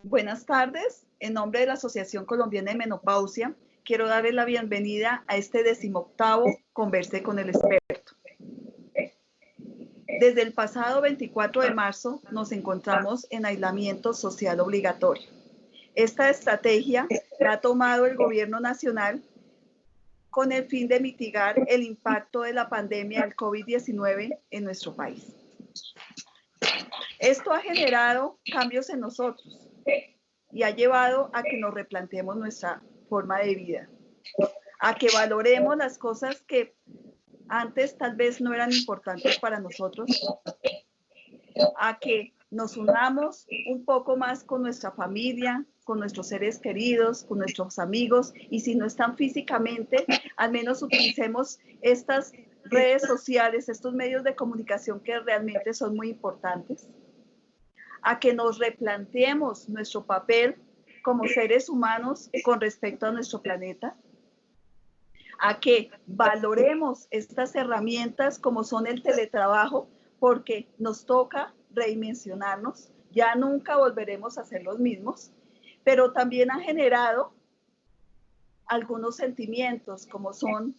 Buenas tardes. En nombre de la Asociación Colombiana de Menopausia, quiero darles la bienvenida a este 18º Converse con el Experto. Desde el pasado 24 de marzo nos encontramos en aislamiento social obligatorio. Esta estrategia la ha tomado el Gobierno Nacional con el fin de mitigar el impacto de la pandemia del COVID-19 en nuestro país. Esto ha generado cambios en nosotros y ha llevado a que nos replanteemos nuestra forma de vida, a que valoremos las cosas que antes tal vez no eran importantes para nosotros, a que nos unamos un poco más con nuestra familia, con nuestros seres queridos, con nuestros amigos, y si no están físicamente, al menos utilicemos estas redes sociales, estos medios de comunicación que realmente son muy importantes, a que nos replanteemos nuestro papel como seres humanos con respecto a nuestro planeta, a que valoremos estas herramientas como son el teletrabajo, porque nos toca redimensionarnos, ya nunca volveremos a ser los mismos, pero también ha generado algunos sentimientos como son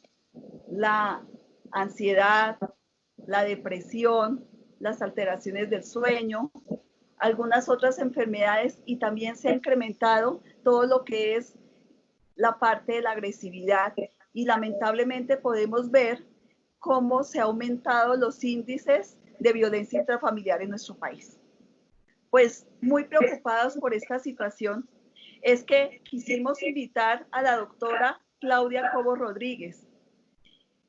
la ansiedad, la depresión, las alteraciones del sueño, algunas otras enfermedades, y también se ha incrementado todo lo que es la parte de la agresividad, y lamentablemente podemos ver cómo se han aumentado los índices de violencia intrafamiliar en nuestro país. Pues muy preocupados por esta situación es que quisimos invitar a la doctora Claudia Cobos Rodríguez.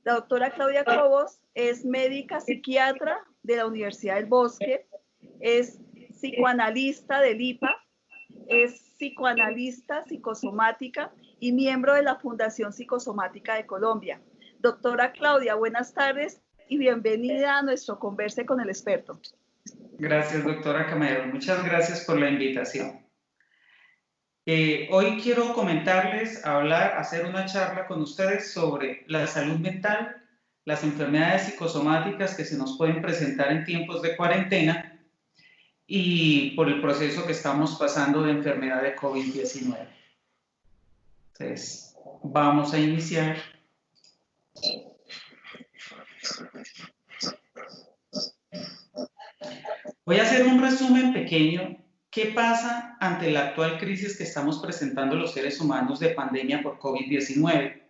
La doctora Claudia Cobos es médica psiquiatra de la Universidad del Bosque, es psicoanalista del IPA, es psicoanalista psicosomática y miembro de la Fundación Psicosomática de Colombia. Doctora Claudia, buenas tardes y bienvenida a nuestro Converse con el Experto. Gracias, doctora Camero. Muchas gracias por la invitación. Hoy quiero comentarles, hacer una charla con ustedes sobre la salud mental, las enfermedades psicosomáticas que se nos pueden presentar en tiempos de cuarentena y por el proceso que estamos pasando de enfermedad de COVID-19. Entonces, vamos a iniciar. Voy a hacer un resumen pequeño. ¿Qué pasa ante la actual crisis que estamos presentando los seres humanos de pandemia por COVID-19?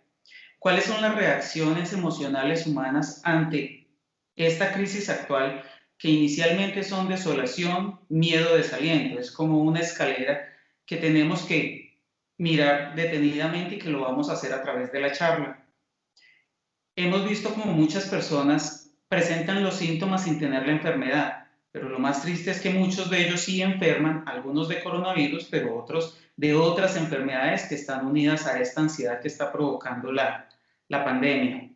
¿Cuáles son las reacciones emocionales humanas ante esta crisis actual que inicialmente son desolación, miedo, desaliento? Es como una escalera que tenemos que mirar detenidamente y que lo vamos a hacer a través de la charla. Hemos visto como muchas personas presentan los síntomas sin tener la enfermedad, pero lo más triste es que muchos de ellos sí enferman, algunos de coronavirus, pero otros de otras enfermedades que están unidas a esta ansiedad que está provocando la pandemia.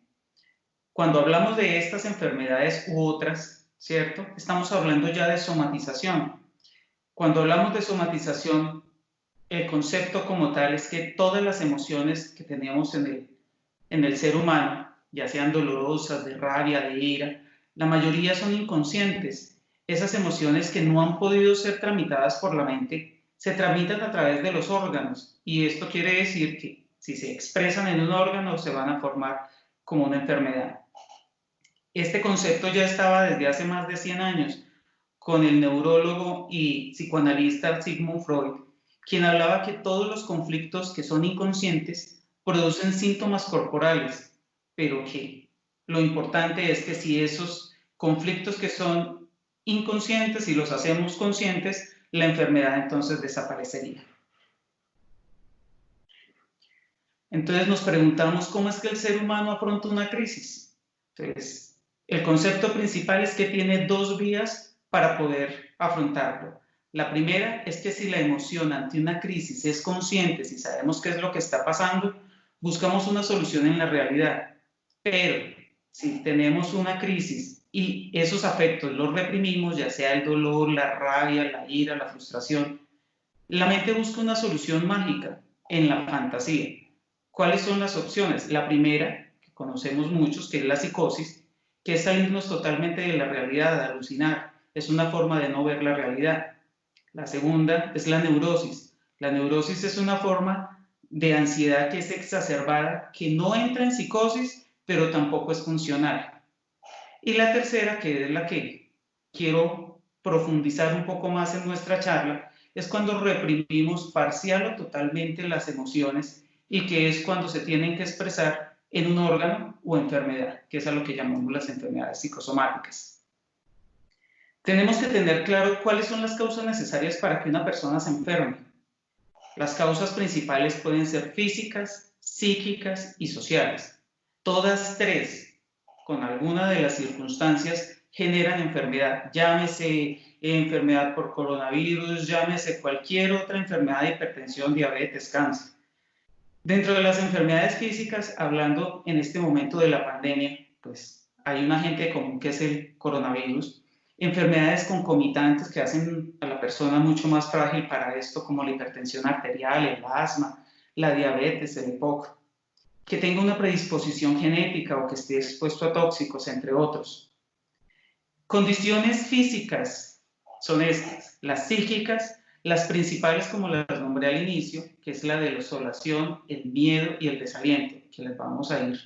Cuando hablamos de estas enfermedades u otras, ¿cierto? Estamos hablando ya de somatización. Cuando hablamos de somatización, el concepto como tal es que todas las emociones que tenemos en el ser humano, ya sean dolorosas, de rabia, de ira, la mayoría son inconscientes. Esas emociones que no han podido ser tramitadas por la mente, se tramitan a través de los órganos, y esto quiere decir que si se expresan en un órgano se van a formar como una enfermedad. Este concepto ya estaba desde hace más de 100 años con el neurólogo y psicoanalista Sigmund Freud, quien hablaba que todos los conflictos que son inconscientes producen síntomas corporales, pero que lo importante es que si esos conflictos que son inconscientes y los hacemos conscientes, la enfermedad entonces desaparecería. Entonces nos preguntamos cómo es que el ser humano afronta una crisis. Entonces, el concepto principal es que tiene dos vías para poder afrontarlo. La primera es que si la emoción ante una crisis es consciente, si sabemos qué es lo que está pasando, buscamos una solución en la realidad. Pero si tenemos una crisis y esos afectos los reprimimos, ya sea el dolor, la rabia, la ira, la frustración, la mente busca una solución mágica en la fantasía. ¿Cuáles son las opciones? La primera, que conocemos muchos, que es la psicosis, que es salirnos totalmente de la realidad, de alucinar. Es una forma de no ver la realidad. La segunda es la neurosis. La neurosis es una forma de ansiedad que es exacerbada, que no entra en psicosis, pero tampoco es funcional. Y la tercera, que es la que quiero profundizar un poco más en nuestra charla, es cuando reprimimos parcial o totalmente las emociones y que es cuando se tienen que expresar en un órgano o enfermedad, que es a lo que llamamos las enfermedades psicosomáticas. Tenemos que tener claro cuáles son las causas necesarias para que una persona se enferme. Las causas principales pueden ser físicas, psíquicas y sociales. Todas tres, con alguna de las circunstancias, generan enfermedad. Llámese enfermedad por coronavirus, llámese cualquier otra enfermedad de hipertensión, diabetes, cáncer. Dentro de las enfermedades físicas, hablando en este momento de la pandemia, pues hay un agente común que es el coronavirus. Enfermedades concomitantes que hacen a la persona mucho más frágil para esto, como la hipertensión arterial, el asma, la diabetes, el EPOC, que tenga una predisposición genética o que esté expuesto a tóxicos, entre otros. Condiciones físicas son estas, las psíquicas, las principales como las nombré al inicio, que es la desolación, el miedo y el desaliento, que les vamos a ir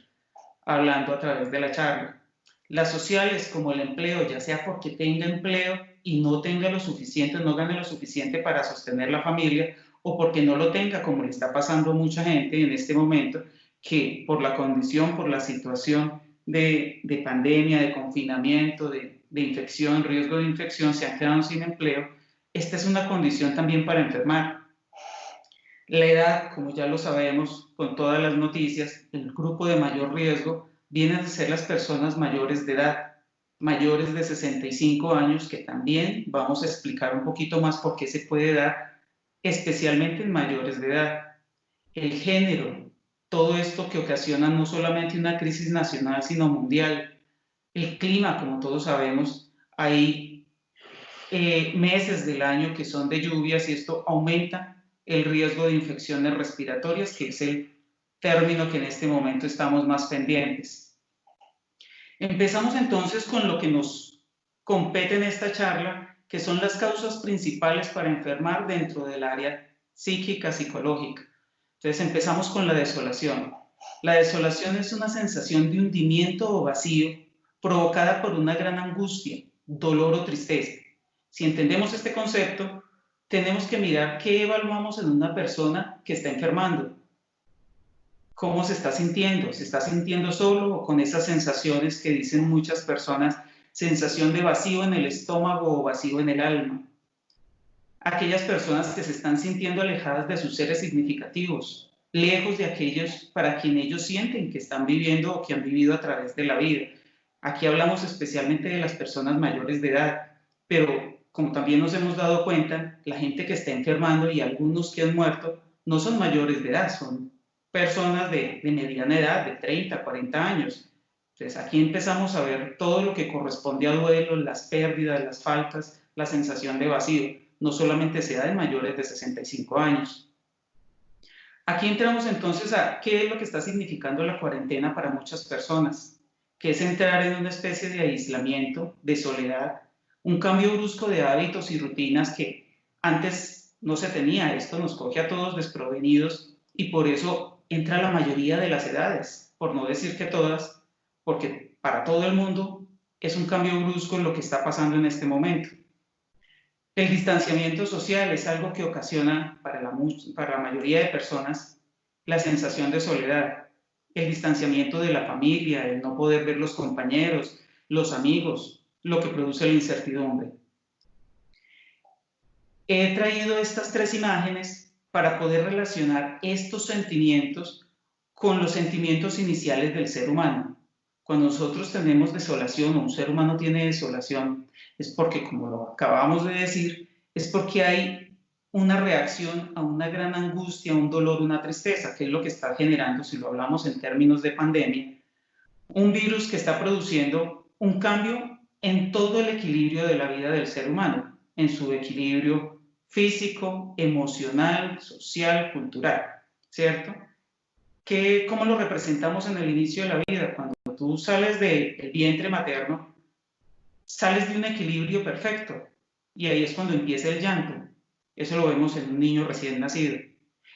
hablando a través de la charla. Las sociales como el empleo, ya sea porque tenga empleo y no tenga lo suficiente, no gane lo suficiente para sostener la familia, o porque no lo tenga, como le está pasando a mucha gente en este momento, que por la condición, por la situación de pandemia, de confinamiento, de infección, riesgo de infección, se han quedado sin empleo. Esta es una condición también para enfermar. La edad, como ya lo sabemos con todas las noticias, el grupo de mayor riesgo vienen a ser las personas mayores de edad, mayores de 65 años, que también vamos a explicar un poquito más por qué se puede dar, especialmente en mayores de edad. El género, todo esto que ocasiona no solamente una crisis nacional, sino mundial. El clima, como todos sabemos, hay meses del año que son de lluvias y esto aumenta el riesgo de infecciones respiratorias, que es el término que en este momento estamos más pendientes. Empezamos entonces con lo que nos compete en esta charla, que son las causas principales para enfermar dentro del área psíquica, psicológica. Entonces empezamos con la desolación. La desolación es una sensación de hundimiento o vacío provocada por una gran angustia, dolor o tristeza. Si entendemos este concepto, tenemos que mirar qué evaluamos en una persona que está enfermando. ¿Cómo se está sintiendo? ¿Se está sintiendo solo o con esas sensaciones que dicen muchas personas, sensación de vacío en el estómago o vacío en el alma? Aquellas personas que se están sintiendo alejadas de sus seres significativos, lejos de aquellos para quien ellos sienten que están viviendo o que han vivido a través de la vida. Aquí hablamos especialmente de las personas mayores de edad, pero como también nos hemos dado cuenta, la gente que está enfermando y algunos que han muerto no son mayores de edad, son personas de mediana edad, de 30, 40 años. Entonces aquí empezamos a ver todo lo que corresponde a duelo, las pérdidas, las faltas, la sensación de vacío. No solamente se da en mayores de 65 años. Aquí entramos entonces a qué es lo que está significando la cuarentena para muchas personas, que es entrar en una especie de aislamiento, de soledad, un cambio brusco de hábitos y rutinas que antes no se tenía. Esto nos coge a todos desprevenidos y por eso entra la mayoría de las edades, por no decir que todas, porque para todo el mundo es un cambio brusco en lo que está pasando en este momento. El distanciamiento social es algo que ocasiona para la mayoría de personas la sensación de soledad, el distanciamiento de la familia, el no poder ver los compañeros, los amigos, lo que produce la incertidumbre. He traído estas tres imágenes para poder relacionar estos sentimientos con los sentimientos iniciales del ser humano. Cuando nosotros tenemos desolación o un ser humano tiene desolación, es porque, como lo acabamos de decir, es porque hay una reacción a una gran angustia, un dolor, una tristeza, que es lo que está generando, si lo hablamos en términos de pandemia, un virus que está produciendo un cambio en todo el equilibrio de la vida del ser humano, en su equilibrio físico, emocional, social, cultural, ¿cierto? ¿Cómo lo representamos en el inicio de la vida? Cuando tú sales del vientre materno, sales de un equilibrio perfecto y ahí es cuando empieza el llanto. Eso lo vemos en un niño recién nacido.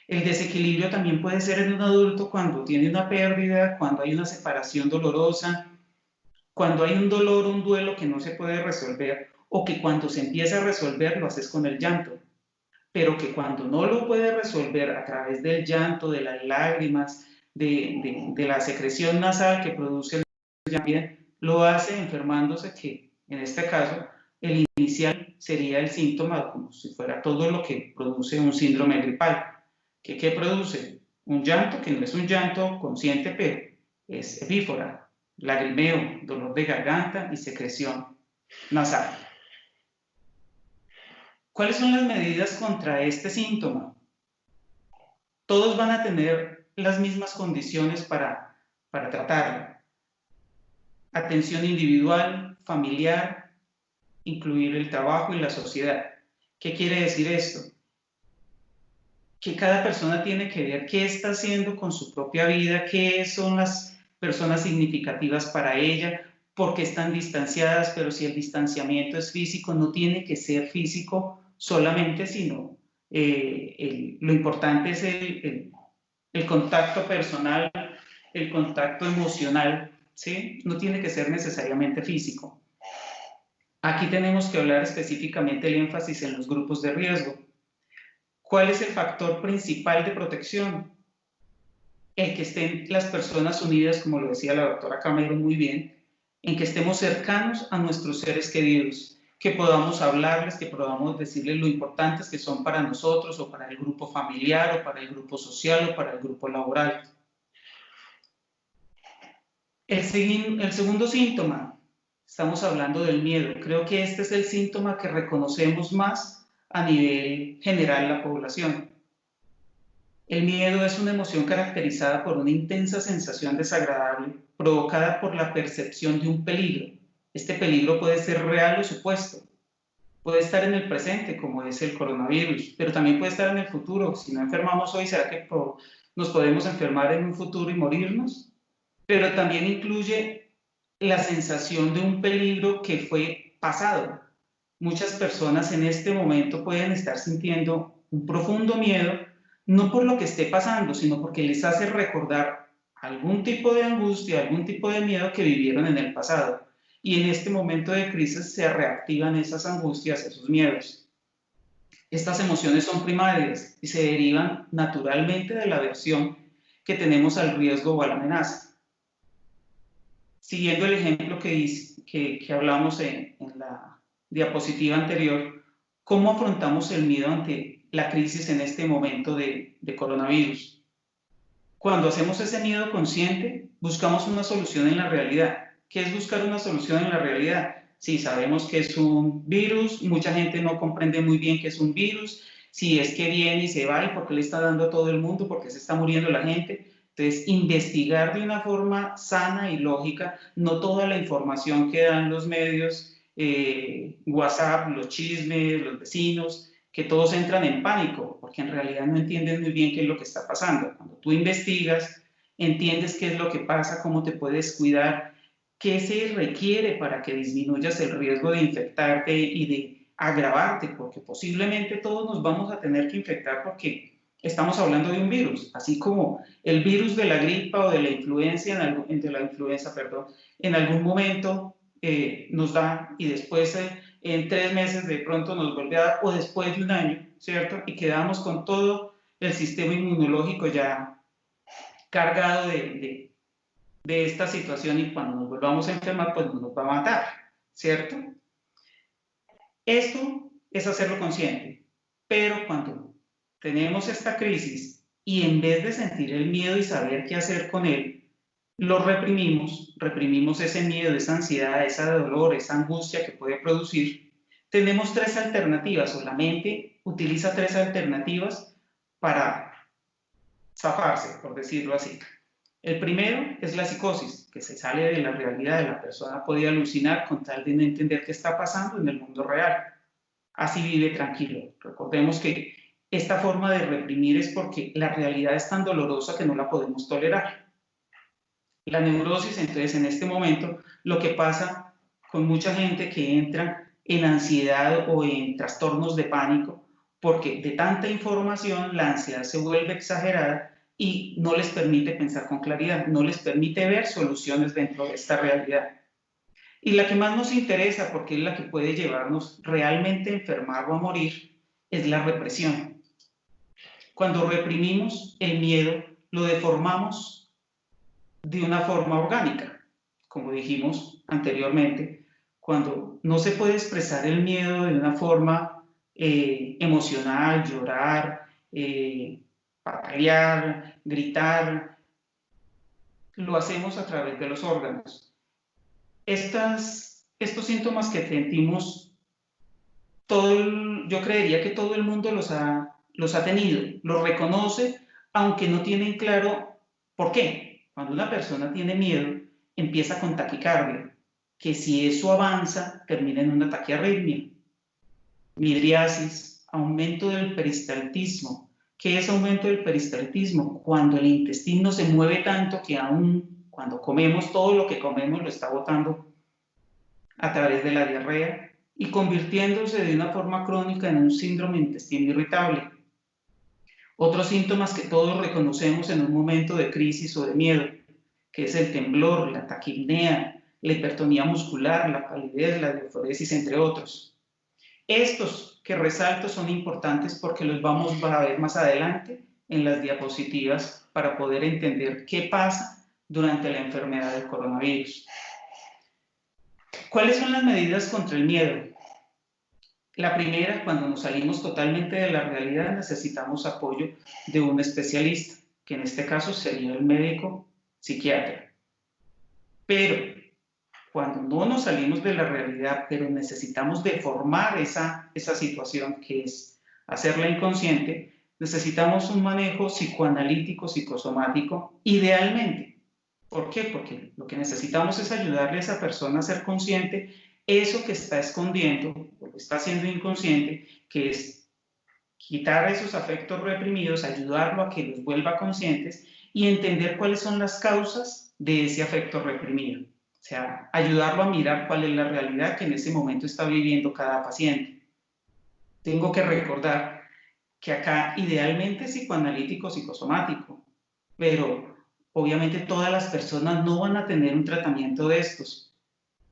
El desequilibrio también puede ser en un adulto cuando tiene una pérdida, cuando hay una separación dolorosa, cuando hay un dolor, un duelo que no se puede resolver, o que cuando se empieza a resolver lo haces con el llanto, pero que cuando no lo puedes resolver a través del llanto, de las lágrimas, de la secreción nasal que produce el llanto, lo hace enfermándose, que en este caso el inicial sería el síntoma como si fuera todo lo que produce un síndrome gripal. ¿Qué produce? Un llanto que no es un llanto consciente, pero es epífora, lagrimeo, dolor de garganta y secreción nasal. ¿Cuáles son las medidas contra este síntoma? Todos van a tener las mismas condiciones para tratarlo. Atención individual, familiar, incluir el trabajo y la sociedad. ¿Qué quiere decir esto? Que cada persona tiene que ver qué está haciendo con su propia vida, qué son las personas significativas para ella, por qué están distanciadas, pero si el distanciamiento es físico, no tiene que ser físico solamente, sino lo importante es el contacto personal, el contacto emocional, ¿sí? No tiene que ser necesariamente físico. Aquí tenemos que hablar específicamente el énfasis en los grupos de riesgo. ¿Cuál es el factor principal de protección? El que estén las personas unidas, como lo decía la doctora Camero muy bien, en que estemos cercanos a nuestros seres queridos, que podamos hablarles, que podamos decirles lo importantes que son para nosotros o para el grupo familiar o para el grupo social o para el grupo laboral. El segundo síntoma, estamos hablando del miedo. Creo que este es el síntoma que reconocemos más a nivel general la población. El miedo es una emoción caracterizada por una intensa sensación desagradable provocada por la percepción de un peligro. Este peligro puede ser real o supuesto. Puede estar en el presente, como es el coronavirus, pero también puede estar en el futuro. Si no enfermamos hoy, ¿será que nos podemos enfermar en un futuro y morirnos? Pero también incluye la sensación de un peligro que fue pasado. Muchas personas en este momento pueden estar sintiendo un profundo miedo, no por lo que esté pasando, sino porque les hace recordar algún tipo de angustia, algún tipo de miedo que vivieron en el pasado. Y en este momento de crisis se reactivan esas angustias, esos miedos. Estas emociones son primarias y se derivan naturalmente de la aversión que tenemos al riesgo o a la amenaza. Siguiendo el ejemplo que hablamos en la diapositiva anterior, ¿cómo afrontamos el miedo ante la crisis en este momento de coronavirus? Cuando hacemos ese miedo consciente, buscamos una solución en la realidad. ¿Qué es buscar una solución en la realidad? Sí, sabemos que es un virus, mucha gente no comprende muy bien que es un virus, si es que viene y se va y por qué le está dando a todo el mundo, por qué se está muriendo la gente. Entonces, investigar de una forma sana y lógica, no toda la información que dan los medios, WhatsApp, los chismes, los vecinos, que todos entran en pánico, porque en realidad no entienden muy bien qué es lo que está pasando. Cuando tú investigas, entiendes qué es lo que pasa, cómo te puedes cuidar, qué se requiere para que disminuyas el riesgo de infectarte y de agravarte, porque posiblemente todos nos vamos a tener que infectar porque estamos hablando de un virus, así como el virus de la gripa o de la influenza, en algún momento nos da y después en 3 meses de pronto nos vuelve a dar, o después de un año, ¿cierto? Y quedamos con todo el sistema inmunológico ya cargado de esta situación, y cuando nos volvamos a enfermar, pues nos va a matar, ¿cierto? Esto es hacerlo consciente, pero cuando tenemos esta crisis y en vez de sentir el miedo y saber qué hacer con él, lo reprimimos ese miedo, esa ansiedad, ese dolor, esa angustia que puede producir, tenemos 3 alternativas, o la mente utiliza 3 alternativas para zafarse, por decirlo así. El primero es la psicosis, que se sale de la realidad, de la persona puede alucinar con tal de no entender qué está pasando en el mundo real. Así vive tranquilo. Recordemos que esta forma de reprimir es porque la realidad es tan dolorosa que no la podemos tolerar. La neurosis, entonces, en este momento, lo que pasa con mucha gente que entra en ansiedad o en trastornos de pánico porque de tanta información la ansiedad se vuelve exagerada y no les permite pensar con claridad, no les permite ver soluciones dentro de esta realidad. Y la que más nos interesa, porque es la que puede llevarnos realmente a enfermar o a morir, es la represión. Cuando reprimimos el miedo, lo deformamos de una forma orgánica, como dijimos anteriormente. Cuando no se puede expresar el miedo de una forma emocional, llorar, patalear, gritar, lo hacemos a través de los órganos. Estos síntomas que sentimos, yo creería que todo el mundo los ha tenido, los reconoce, aunque no tienen claro por qué. Cuando una persona tiene miedo, empieza con taquicardia, que si eso avanza, termina en una taquiarritmia, midriasis, aumento del peristaltismo. ¿Qué es aumento del peristaltismo? Cuando el intestino se mueve tanto que aún cuando comemos, todo lo que comemos lo está botando a través de la diarrea y convirtiéndose de una forma crónica en un síndrome de intestino irritable. Otros síntomas que todos reconocemos en un momento de crisis o de miedo, que es el temblor, la taquipnea, la hipertonía muscular, la palidez, la diaforesis, entre otros. Estos que resalto son importantes porque los vamos a ver más adelante en las diapositivas para poder entender qué pasa durante la enfermedad del coronavirus. ¿Cuáles son las medidas contra el miedo? La primera, cuando nos salimos totalmente de la realidad, necesitamos apoyo de un especialista, que en este caso sería el médico psiquiatra. Pero cuando no nos salimos de la realidad, pero necesitamos deformar esa situación, que es hacerla inconsciente, necesitamos un manejo psicoanalítico, psicosomático, idealmente. ¿Por qué? Porque lo que necesitamos es ayudarle a esa persona a ser consciente eso que está escondiendo, o lo está haciendo inconsciente, que es quitar esos afectos reprimidos, ayudarlo a que los vuelva conscientes y entender cuáles son las causas de ese afecto reprimido. O sea, ayudarlo a mirar cuál es la realidad que en ese momento está viviendo cada paciente. Tengo que recordar que acá idealmente es psicoanalítico, psicosomático, pero obviamente todas las personas no van a tener un tratamiento de estos,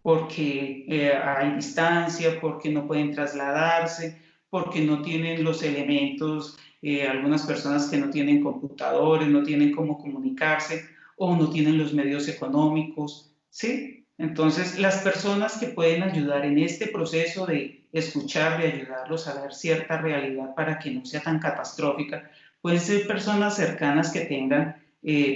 porque hay distancia, porque no pueden trasladarse, porque no tienen los elementos, algunas personas que no tienen computadores, no tienen cómo comunicarse o no tienen los medios económicos, ¿sí? Entonces, las personas que pueden ayudar en este proceso de escuchar, de ayudarlos a ver cierta realidad para que no sea tan catastrófica, pueden ser personas cercanas que tengan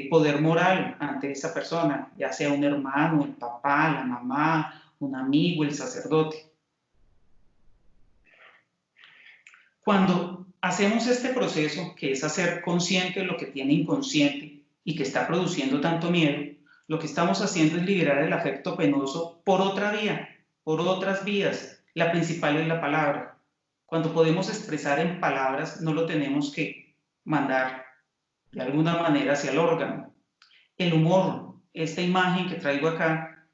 poder moral ante esa persona, ya sea un hermano, el papá, la mamá, un amigo, el sacerdote. Cuando hacemos este proceso, que es hacer consciente lo que tiene inconsciente y que está produciendo tanto miedo, lo que estamos haciendo es liberar el afecto penoso por otra vía, por otras vías. La principal es la palabra. Cuando podemos expresar en palabras, no lo tenemos que mandar de alguna manera hacia el órgano. El humor, esta imagen que traigo acá,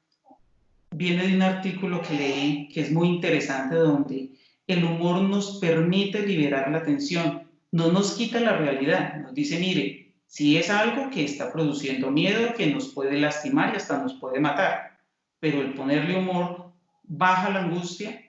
viene de un artículo que leí que es muy interesante, donde el humor nos permite liberar la tensión, no nos quita la realidad, nos dice, mire, si es algo que está produciendo miedo, que nos puede lastimar y hasta nos puede matar, pero el ponerle humor baja la angustia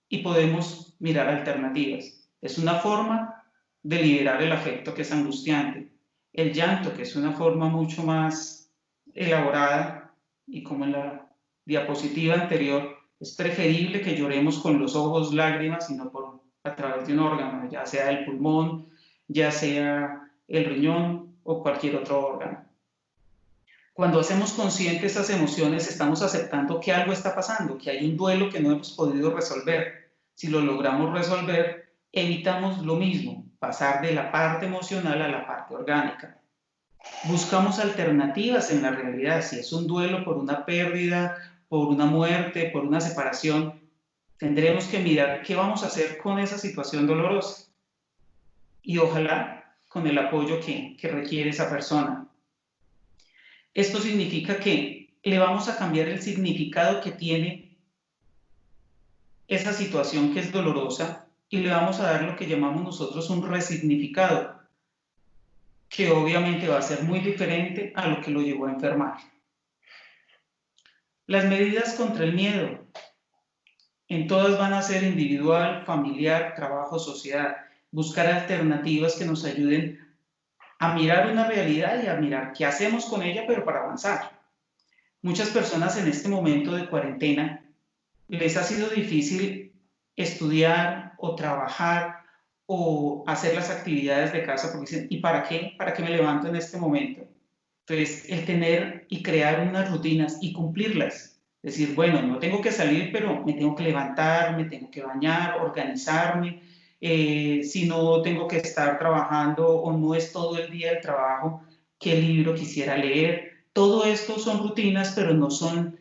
y podemos mirar alternativas. Es una forma de liberar el afecto que es angustiante. El llanto, que es una forma mucho más elaborada, y como en la diapositiva anterior, es preferible que lloremos con los ojos lágrimas y no a través de un órgano, ya sea el pulmón, ya sea el riñón o cualquier otro órgano. Cuando hacemos conscientes esas emociones, estamos aceptando que algo está pasando, que hay un duelo que no hemos podido resolver. Si lo logramos resolver, evitamos lo mismo, pasar de la parte emocional a la parte orgánica. Buscamos alternativas en la realidad. Si es un duelo por una pérdida, por una muerte, por una separación, tendremos que mirar qué vamos a hacer con esa situación dolorosa. Y ojalá con el apoyo que requiere esa persona. Esto significa que le vamos a cambiar el significado que tiene esa situación que es dolorosa y le vamos a dar lo que llamamos nosotros un resignificado, que obviamente va a ser muy diferente a lo que lo llevó a enfermar. Las medidas contra el miedo, en todas van a ser individual, familiar, trabajo, sociedad. Buscar alternativas que nos ayuden a mirar una realidad y a mirar qué hacemos con ella, pero para avanzar. Muchas personas en este momento de cuarentena les ha sido difícil estudiar o trabajar o hacer las actividades de casa porque dicen, ¿y para qué? ¿Para qué me levanto en este momento? Entonces, el tener y crear unas rutinas y cumplirlas. Decir, bueno, no tengo que salir, pero me tengo que levantar, me tengo que bañar, organizarme. Si no tengo que estar trabajando o no es todo el día el trabajo, ¿qué libro quisiera leer? Todo esto son rutinas, pero no son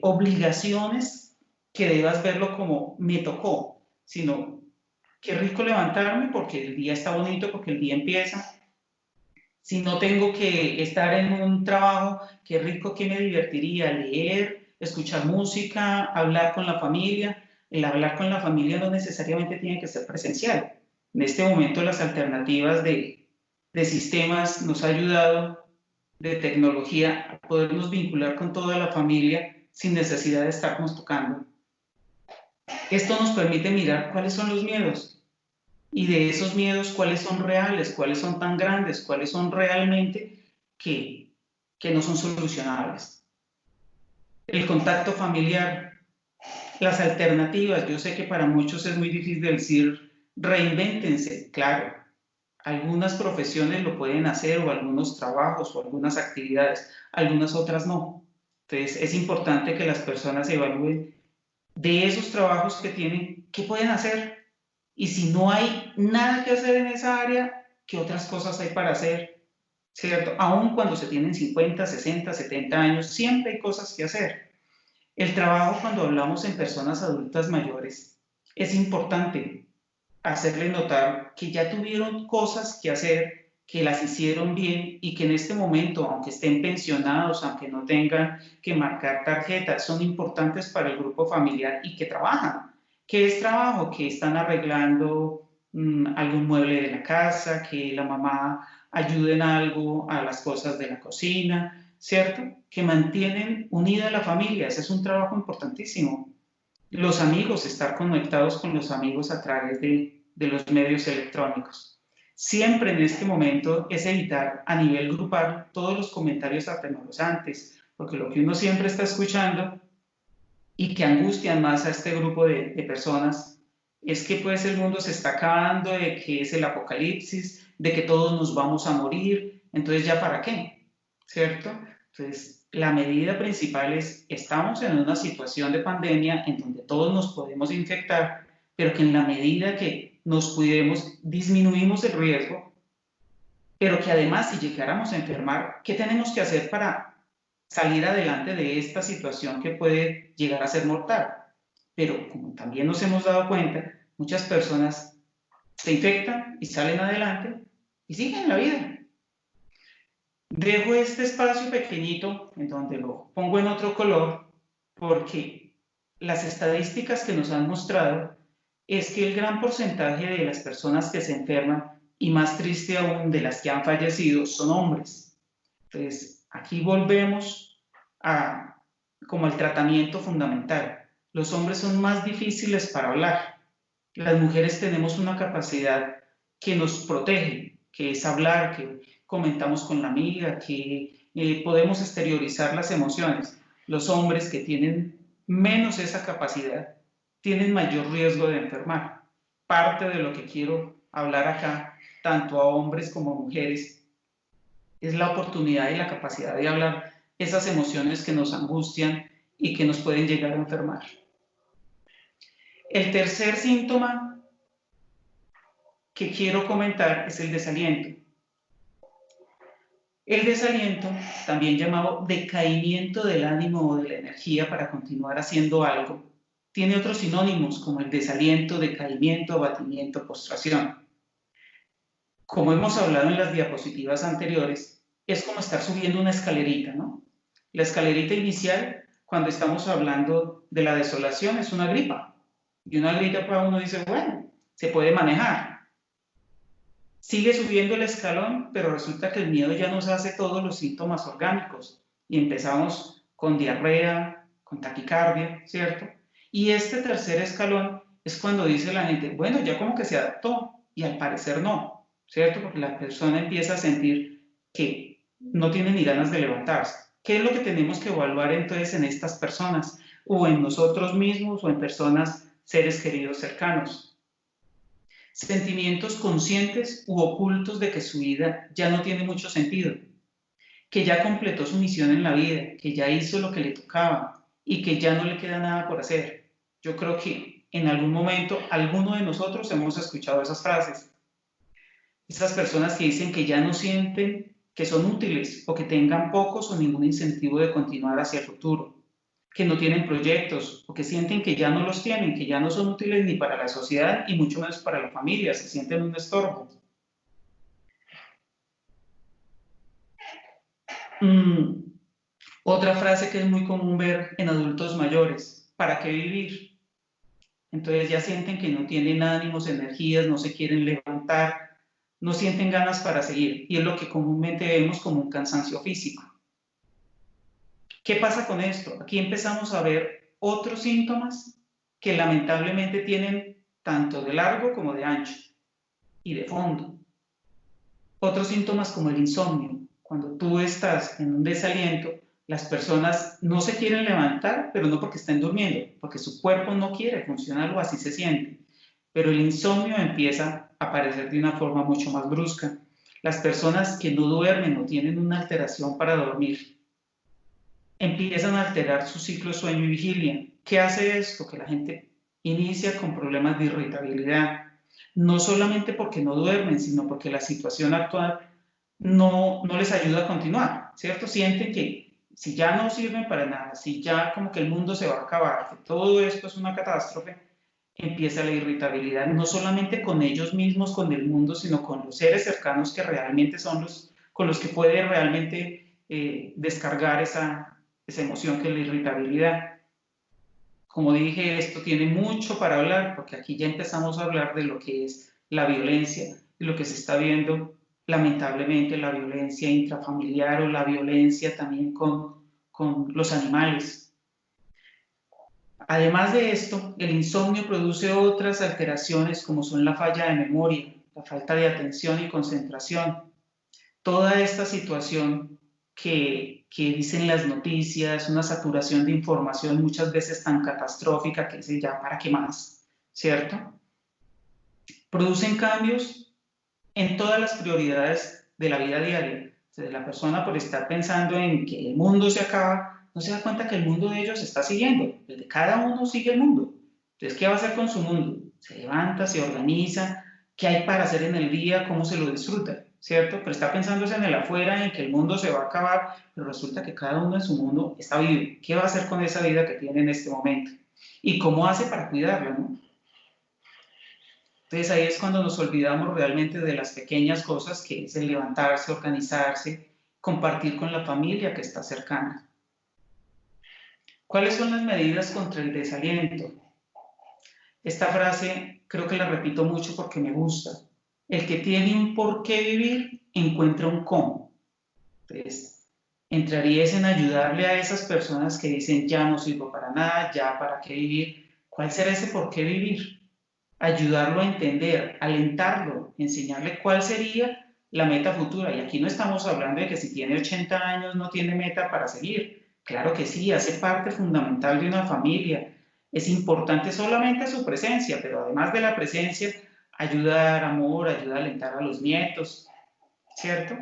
obligaciones que debas verlo como me tocó, sino qué rico levantarme porque el día está bonito, porque el día empieza. Si no tengo que estar en un trabajo, qué rico, que me divertiría leer, escuchar música, hablar con la familia. El hablar con la familia no necesariamente tiene que ser presencial. En este momento las alternativas de sistemas nos ha ayudado, de tecnología, a podernos vincular con toda la familia sin necesidad de estarnos tocando. Esto nos permite mirar cuáles son los miedos, y de esos miedos, cuáles son reales, cuáles son tan grandes, cuáles son realmente que no son solucionables. El contacto familiar, las alternativas. Yo sé que para muchos es muy difícil decir reinvéntense. Claro, algunas profesiones lo pueden hacer, o algunos trabajos o algunas actividades, algunas otras no. Entonces es importante que las personas evalúen de esos trabajos que tienen, qué pueden hacer. Y si no hay nada que hacer en esa área, ¿qué otras cosas hay para hacer? ¿Cierto? Aún cuando se tienen 50, 60, 70 años, siempre hay cosas que hacer. El trabajo, cuando hablamos en personas adultas mayores, es importante hacerle notar que ya tuvieron cosas que hacer, que las hicieron bien y que en este momento, aunque estén pensionados, aunque no tengan que marcar tarjetas, son importantes para el grupo familiar y que trabajan. ¿Qué es trabajo? Que están arreglando algún mueble de la casa, que la mamá ayude en algo a las cosas de la cocina, ¿cierto? Que mantienen unida a la familia. Ese es un trabajo importantísimo. Los amigos, estar conectados con los amigos a través de los medios electrónicos. Siempre en este momento es evitar a nivel grupal todos los comentarios atemorizantes, porque lo que uno siempre está escuchando y que angustian más a este grupo de personas es que pues el mundo se está acabando, de que es el apocalipsis, de que todos nos vamos a morir, entonces ya para qué, ¿cierto? Entonces la medida principal es, estamos en una situación de pandemia en donde todos nos podemos infectar, pero que en la medida que nos cuidemos disminuimos el riesgo, pero que además si llegáramos a enfermar, ¿qué tenemos que hacer para salir adelante de esta situación que puede llegar a ser mortal? Pero como también nos hemos dado cuenta, muchas personas se infectan y salen adelante y siguen la vida. Dejo este espacio pequeñito en donde lo pongo en otro color porque las estadísticas que nos han mostrado es que el gran porcentaje de las personas que se enferman, y más triste aún de las que han fallecido, son hombres. Entonces, aquí volvemos a como al tratamiento fundamental. Los hombres son más difíciles para hablar. Las mujeres tenemos una capacidad que nos protege, que es hablar, que comentamos con la amiga, que podemos exteriorizar las emociones. Los hombres, que tienen menos esa capacidad, tienen mayor riesgo de enfermar. Parte de lo que quiero hablar acá, tanto a hombres como a mujeres, es la oportunidad y la capacidad de hablar esas emociones que nos angustian y que nos pueden llegar a enfermar. El tercer síntoma que quiero comentar es el desaliento. El desaliento, también llamado decaimiento del ánimo o de la energía para continuar haciendo algo, tiene otros sinónimos como el desaliento, decaimiento, abatimiento, postración. Como hemos hablado en las diapositivas anteriores, es como estar subiendo una escalerita, ¿no? La escalerita inicial, cuando estamos hablando de la desolación, es una gripa. Y una gripa para uno dice, bueno, se puede manejar. Sigue subiendo el escalón, pero resulta que el miedo ya nos hace todos los síntomas orgánicos y empezamos con diarrea, con taquicardia, ¿cierto? Y este tercer escalón es cuando dice la gente, bueno, ya como que se adaptó, y al parecer no, ¿cierto? Porque la persona empieza a sentir que no tiene ni ganas de levantarse. ¿Qué es lo que tenemos que evaluar entonces en estas personas? O en nosotros mismos o en personas, seres queridos cercanos. Sentimientos conscientes u ocultos de que su vida ya no tiene mucho sentido, que ya completó su misión en la vida, que ya hizo lo que le tocaba y que ya no le queda nada por hacer. Yo creo que en algún momento alguno de nosotros hemos escuchado esas frases. Esas personas que dicen que ya no sienten que son útiles o que tengan pocos o ningún incentivo de continuar hacia el futuro, que no tienen proyectos o que sienten que ya no los tienen, que ya no son útiles ni para la sociedad y mucho menos para la familia, se sienten un estorbo. Otra frase que es muy común ver en adultos mayores, ¿para qué vivir? Entonces ya sienten que no tienen ánimos, energías, no se quieren levantar, no sienten ganas para seguir, y es lo que comúnmente vemos como un cansancio físico. ¿Qué pasa con esto? Aquí empezamos a ver otros síntomas que lamentablemente tienen tanto de largo como de ancho y de fondo. Otros síntomas como el insomnio. Cuando tú estás en un desaliento, las personas no se quieren levantar, pero no porque estén durmiendo, porque su cuerpo no quiere funcionar o así se siente. Pero el insomnio empieza a aparecer de una forma mucho más brusca. Las personas que no duermen o tienen una alteración para dormir, empiezan a alterar su ciclo de sueño y vigilia. ¿Qué hace esto? Que la gente inicia con problemas de irritabilidad, no solamente porque no duermen, sino porque la situación actual no les ayuda a continuar, ¿cierto? Sienten que si ya no sirven para nada, si ya como que el mundo se va a acabar, que todo esto es una catástrofe, empieza la irritabilidad, no solamente con ellos mismos, con el mundo, sino con los seres cercanos que realmente son los con los que puede realmente descargar esa emoción que es la irritabilidad. Como dije, esto tiene mucho para hablar, porque aquí ya empezamos a hablar de lo que es la violencia y lo que se está viendo, lamentablemente, la violencia intrafamiliar o la violencia también con los animales. Además de esto, el insomnio produce otras alteraciones como son la falla de memoria, la falta de atención y concentración. Toda esta situación que dicen las noticias, una saturación de información muchas veces tan catastrófica que dice ya, ¿para qué más? ¿Cierto? Producen cambios en todas las prioridades de la vida diaria. Entonces, la persona por estar pensando en que el mundo se acaba, no se da cuenta que el mundo de ellos está siguiendo. Desde cada uno sigue el mundo. Entonces, ¿qué va a hacer con su mundo? Se levanta, se organiza, ¿qué hay para hacer en el día? ¿Cómo se lo disfruta? ¿Cierto? Pero está pensando en el afuera, en que el mundo se va a acabar, pero resulta que cada uno en su mundo está vivo. ¿Qué va a hacer con esa vida que tiene en este momento? ¿Y cómo hace para cuidarla, no? Entonces ahí es cuando nos olvidamos realmente de las pequeñas cosas, que es el levantarse, organizarse, compartir con la familia que está cercana. ¿Cuáles son las medidas contra el desaliento? Esta frase creo que la repito mucho porque me gusta. El que tiene un por qué vivir encuentra un cómo. Entonces, entrarías en ayudarle a esas personas que dicen ya no sirvo para nada, ya para qué vivir. ¿Cuál será ese por qué vivir? Ayudarlo a entender, alentarlo, enseñarle cuál sería la meta futura. Y aquí no estamos hablando de que si tiene 80 años no tiene meta para seguir. Claro que sí, hace parte fundamental de una familia. Es importante solamente su presencia, pero además de la presencia, ayudar, amor, ayuda a alentar a los nietos, ¿cierto?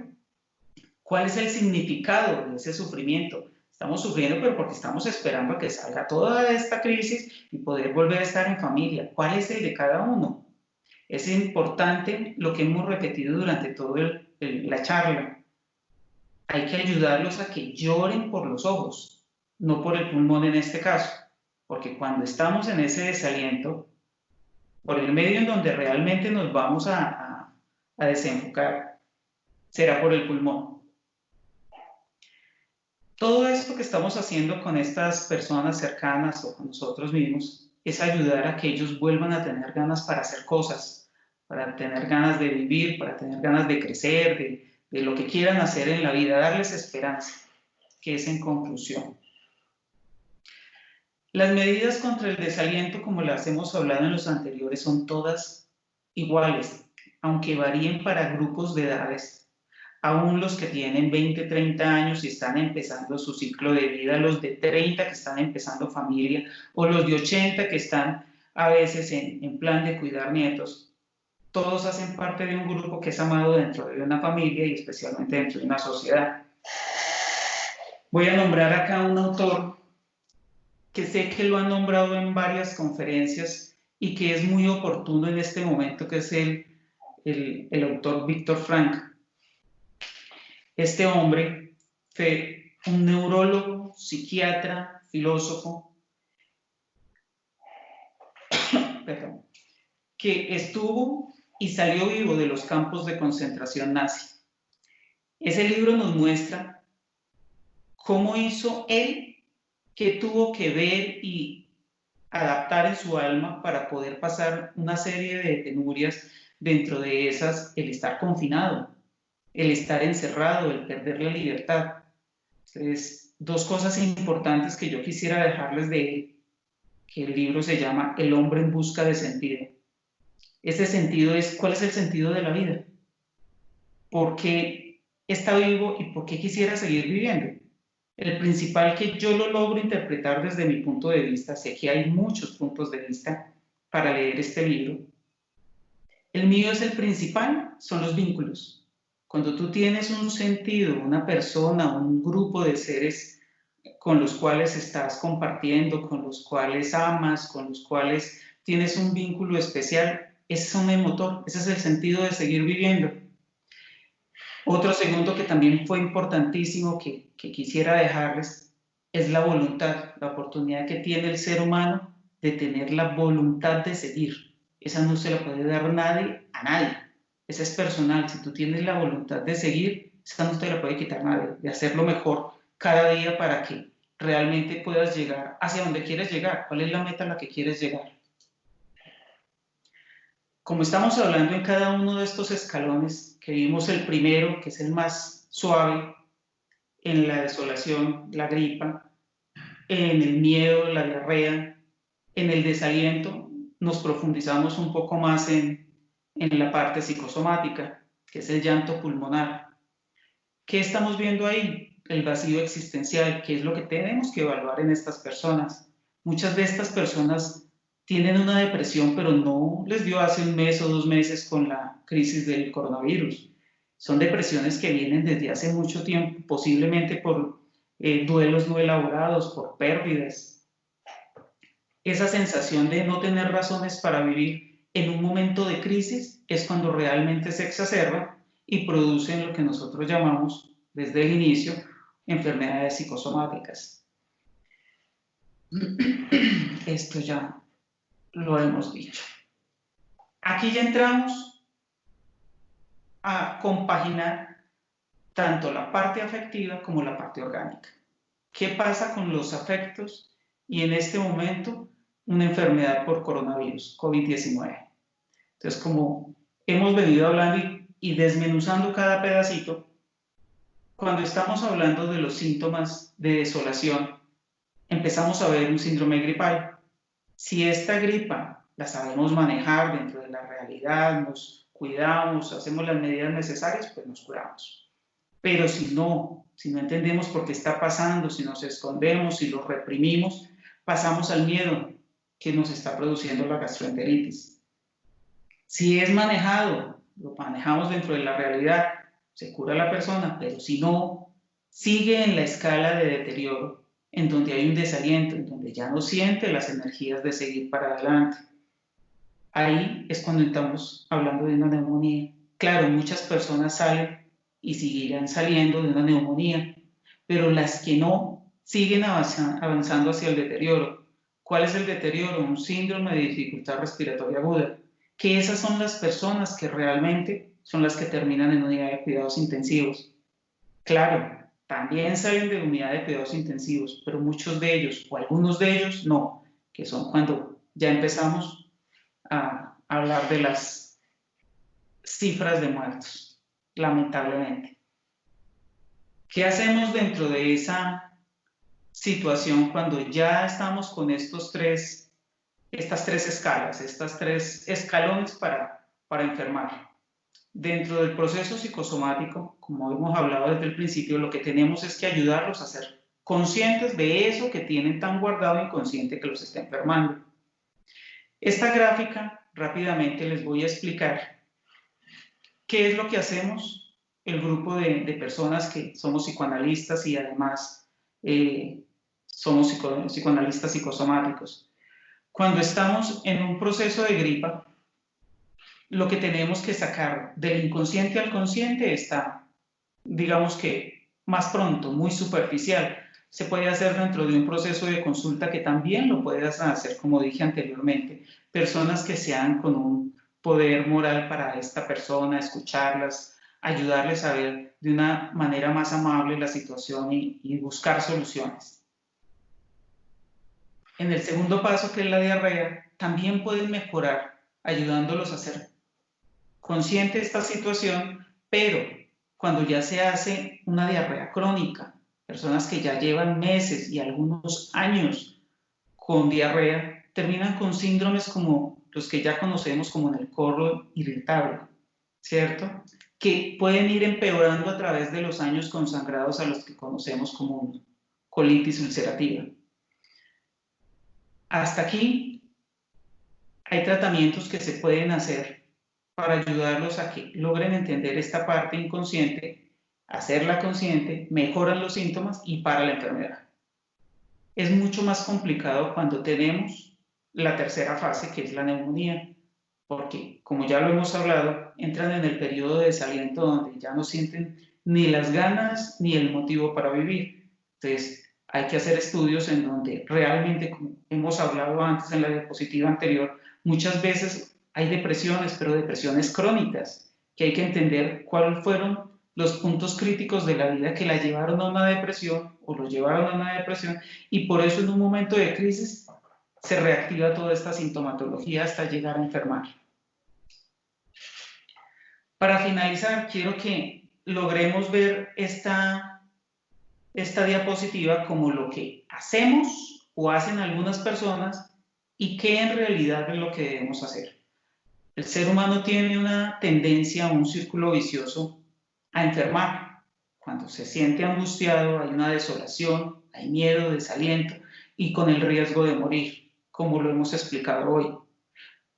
¿Cuál es el significado de ese sufrimiento? Estamos sufriendo, pero porque estamos esperando a que salga toda esta crisis y poder volver a estar en familia. ¿Cuál es el de cada uno? Es importante lo que hemos repetido durante toda la charla. Hay que ayudarlos a que lloren por los ojos, no por el pulmón en este caso. Porque cuando estamos en ese desaliento, por el medio en donde realmente nos vamos a desenfocar, será por el pulmón. Todo esto que estamos haciendo con estas personas cercanas o con nosotros mismos es ayudar a que ellos vuelvan a tener ganas para hacer cosas, para tener ganas de vivir, para tener ganas de crecer, de lo que quieran hacer en la vida, darles esperanza, que es en conclusión. Las medidas contra el desaliento, como las hemos hablado en los anteriores, son todas iguales, aunque varíen para grupos de edades. Aún los que tienen 20, 30 años y están empezando su ciclo de vida, los de 30 que están empezando familia, o los de 80 que están a veces en plan de cuidar nietos, todos hacen parte de un grupo que es amado dentro de una familia y especialmente dentro de una sociedad. Voy a nombrar acá un autor que sé que lo han nombrado en varias conferencias y que es muy oportuno en este momento, que es el autor Viktor Frankl. Este hombre fue un neurólogo, psiquiatra, filósofo, que estuvo y salió vivo de los campos de concentración nazi. Ese libro nos muestra cómo hizo él, qué tuvo que ver y adaptar en su alma para poder pasar una serie de penurias, dentro de esas el estar confinado, el estar encerrado, el perder la libertad. Entonces, dos cosas importantes que yo quisiera dejarles de él, que el libro se llama El hombre en busca de sentido. Ese sentido es, ¿cuál es el sentido de la vida? ¿Por qué está vivo y por qué quisiera seguir viviendo? El principal, que yo lo logro interpretar desde mi punto de vista, sé que hay muchos puntos de vista para leer este libro. El mío es el principal, son los vínculos. Cuando tú tienes un sentido, una persona, un grupo de seres con los cuales estás compartiendo, con los cuales amas, con los cuales tienes un vínculo especial, ese es un motor, ese es el sentido de seguir viviendo. Otro segundo que también fue importantísimo que quisiera dejarles es la voluntad, la oportunidad que tiene el ser humano de tener la voluntad de seguir. Esa no se la puede dar nadie a nadie. Esa es personal. Si tú tienes la voluntad de seguir, esa no te la puede quitar nadie. De hacerlo mejor cada día para que realmente puedas llegar hacia donde quieres llegar. ¿Cuál es la meta a la que quieres llegar? Como estamos hablando en cada uno de estos escalones, que vimos el primero, que es el más suave, en la desolación, la gripa, en el miedo, la diarrea, en el desaliento, nos profundizamos un poco más en la parte psicosomática, que es el llanto pulmonar. ¿Qué estamos viendo ahí? El vacío existencial, que es lo que tenemos que evaluar en estas personas. Muchas de estas personas tienen una depresión, pero no les dio hace un mes o 2 meses con la crisis del coronavirus. Son depresiones que vienen desde hace mucho tiempo, posiblemente por duelos no elaborados, por pérdidas. Esa sensación de no tener razones para vivir en un momento de crisis es cuando realmente se exacerba y producen lo que nosotros llamamos, desde el inicio, enfermedades psicosomáticas. Esto ya lo hemos dicho. Aquí ya entramos a compaginar tanto la parte afectiva como la parte orgánica. ¿Qué pasa con los afectos y en este momento una enfermedad por coronavirus, COVID-19? Entonces, como hemos venido hablando y desmenuzando cada pedacito, cuando estamos hablando de los síntomas de desolación, empezamos a ver un síndrome gripal. Si esta gripa la sabemos manejar dentro de la realidad, nos cuidamos, hacemos las medidas necesarias, pues nos curamos. Pero si no entendemos por qué está pasando, si nos escondemos, si lo reprimimos, pasamos al miedo que nos está produciendo la gastroenteritis. Si es manejado, lo manejamos dentro de la realidad, se cura la persona, pero si no, sigue en la escala de deterioro, en donde hay un desaliento, en donde ya no siente las energías de seguir para adelante. Ahí es cuando estamos hablando de una neumonía. Claro, muchas personas salen y seguirán saliendo de una neumonía, pero las que no siguen avanzando hacia el deterioro. ¿Cuál es el deterioro? Un síndrome de dificultad respiratoria aguda, que esas son las personas que realmente son las que terminan en unidad de cuidados intensivos. Claro, también salen de unidad de cuidados intensivos, pero muchos de ellos o algunos de ellos no, que son cuando ya empezamos a hablar de las cifras de muertos, lamentablemente. ¿Qué hacemos dentro de esa situación cuando ya estamos con estas tres escalas, estas tres escalones para enfermar? Dentro del proceso psicosomático, como hemos hablado desde el principio, lo que tenemos es que ayudarlos a ser conscientes de eso que tienen tan guardado inconsciente que los está enfermando. Esta gráfica, rápidamente les voy a explicar qué es lo que hacemos el grupo de personas que somos psicoanalistas y además somos psicoanalistas psicosomáticos. Cuando estamos en un proceso de gripa, lo que tenemos que sacar del inconsciente al consciente está, digamos que más pronto, muy superficial. Se puede hacer dentro de un proceso de consulta que también lo puedes hacer, como dije anteriormente, personas que sean con un poder moral para esta persona, escucharlas, ayudarles a ver de una manera más amable la situación y buscar soluciones. En el segundo paso, que es la diarrea, también pueden mejorar ayudándolos a ser consciente de esta situación, pero cuando ya se hace una diarrea crónica, personas que ya llevan meses y algunos años con diarrea, terminan con síndromes como los que ya conocemos como en el colon irritable, ¿cierto? Que pueden ir empeorando a través de los años consagrados a los que conocemos como colitis ulcerativa. Hasta aquí hay tratamientos que se pueden hacer para ayudarlos a que logren entender esta parte inconsciente, hacerla consciente, mejoran los síntomas y para la enfermedad. Es mucho más complicado cuando tenemos la tercera fase, que es la neumonía, porque, como ya lo hemos hablado, entran en el periodo de desaliento donde ya no sienten ni las ganas ni el motivo para vivir. Entonces, hay que hacer estudios en donde realmente, como hemos hablado antes en la diapositiva anterior, muchas veces hay depresiones, pero depresiones crónicas, que hay que entender cuáles fueron los puntos críticos de la vida que la llevaron a una depresión o lo llevaron a una depresión, y por eso en un momento de crisis se reactiva toda esta sintomatología hasta llegar a enfermar. Para finalizar, quiero que logremos ver esta diapositiva como lo que hacemos o hacen algunas personas y qué en realidad es lo que debemos hacer. El ser humano tiene una tendencia, un círculo vicioso a enfermar. Cuando se siente angustiado, hay una desolación, hay miedo, desaliento y con el riesgo de morir, como lo hemos explicado hoy.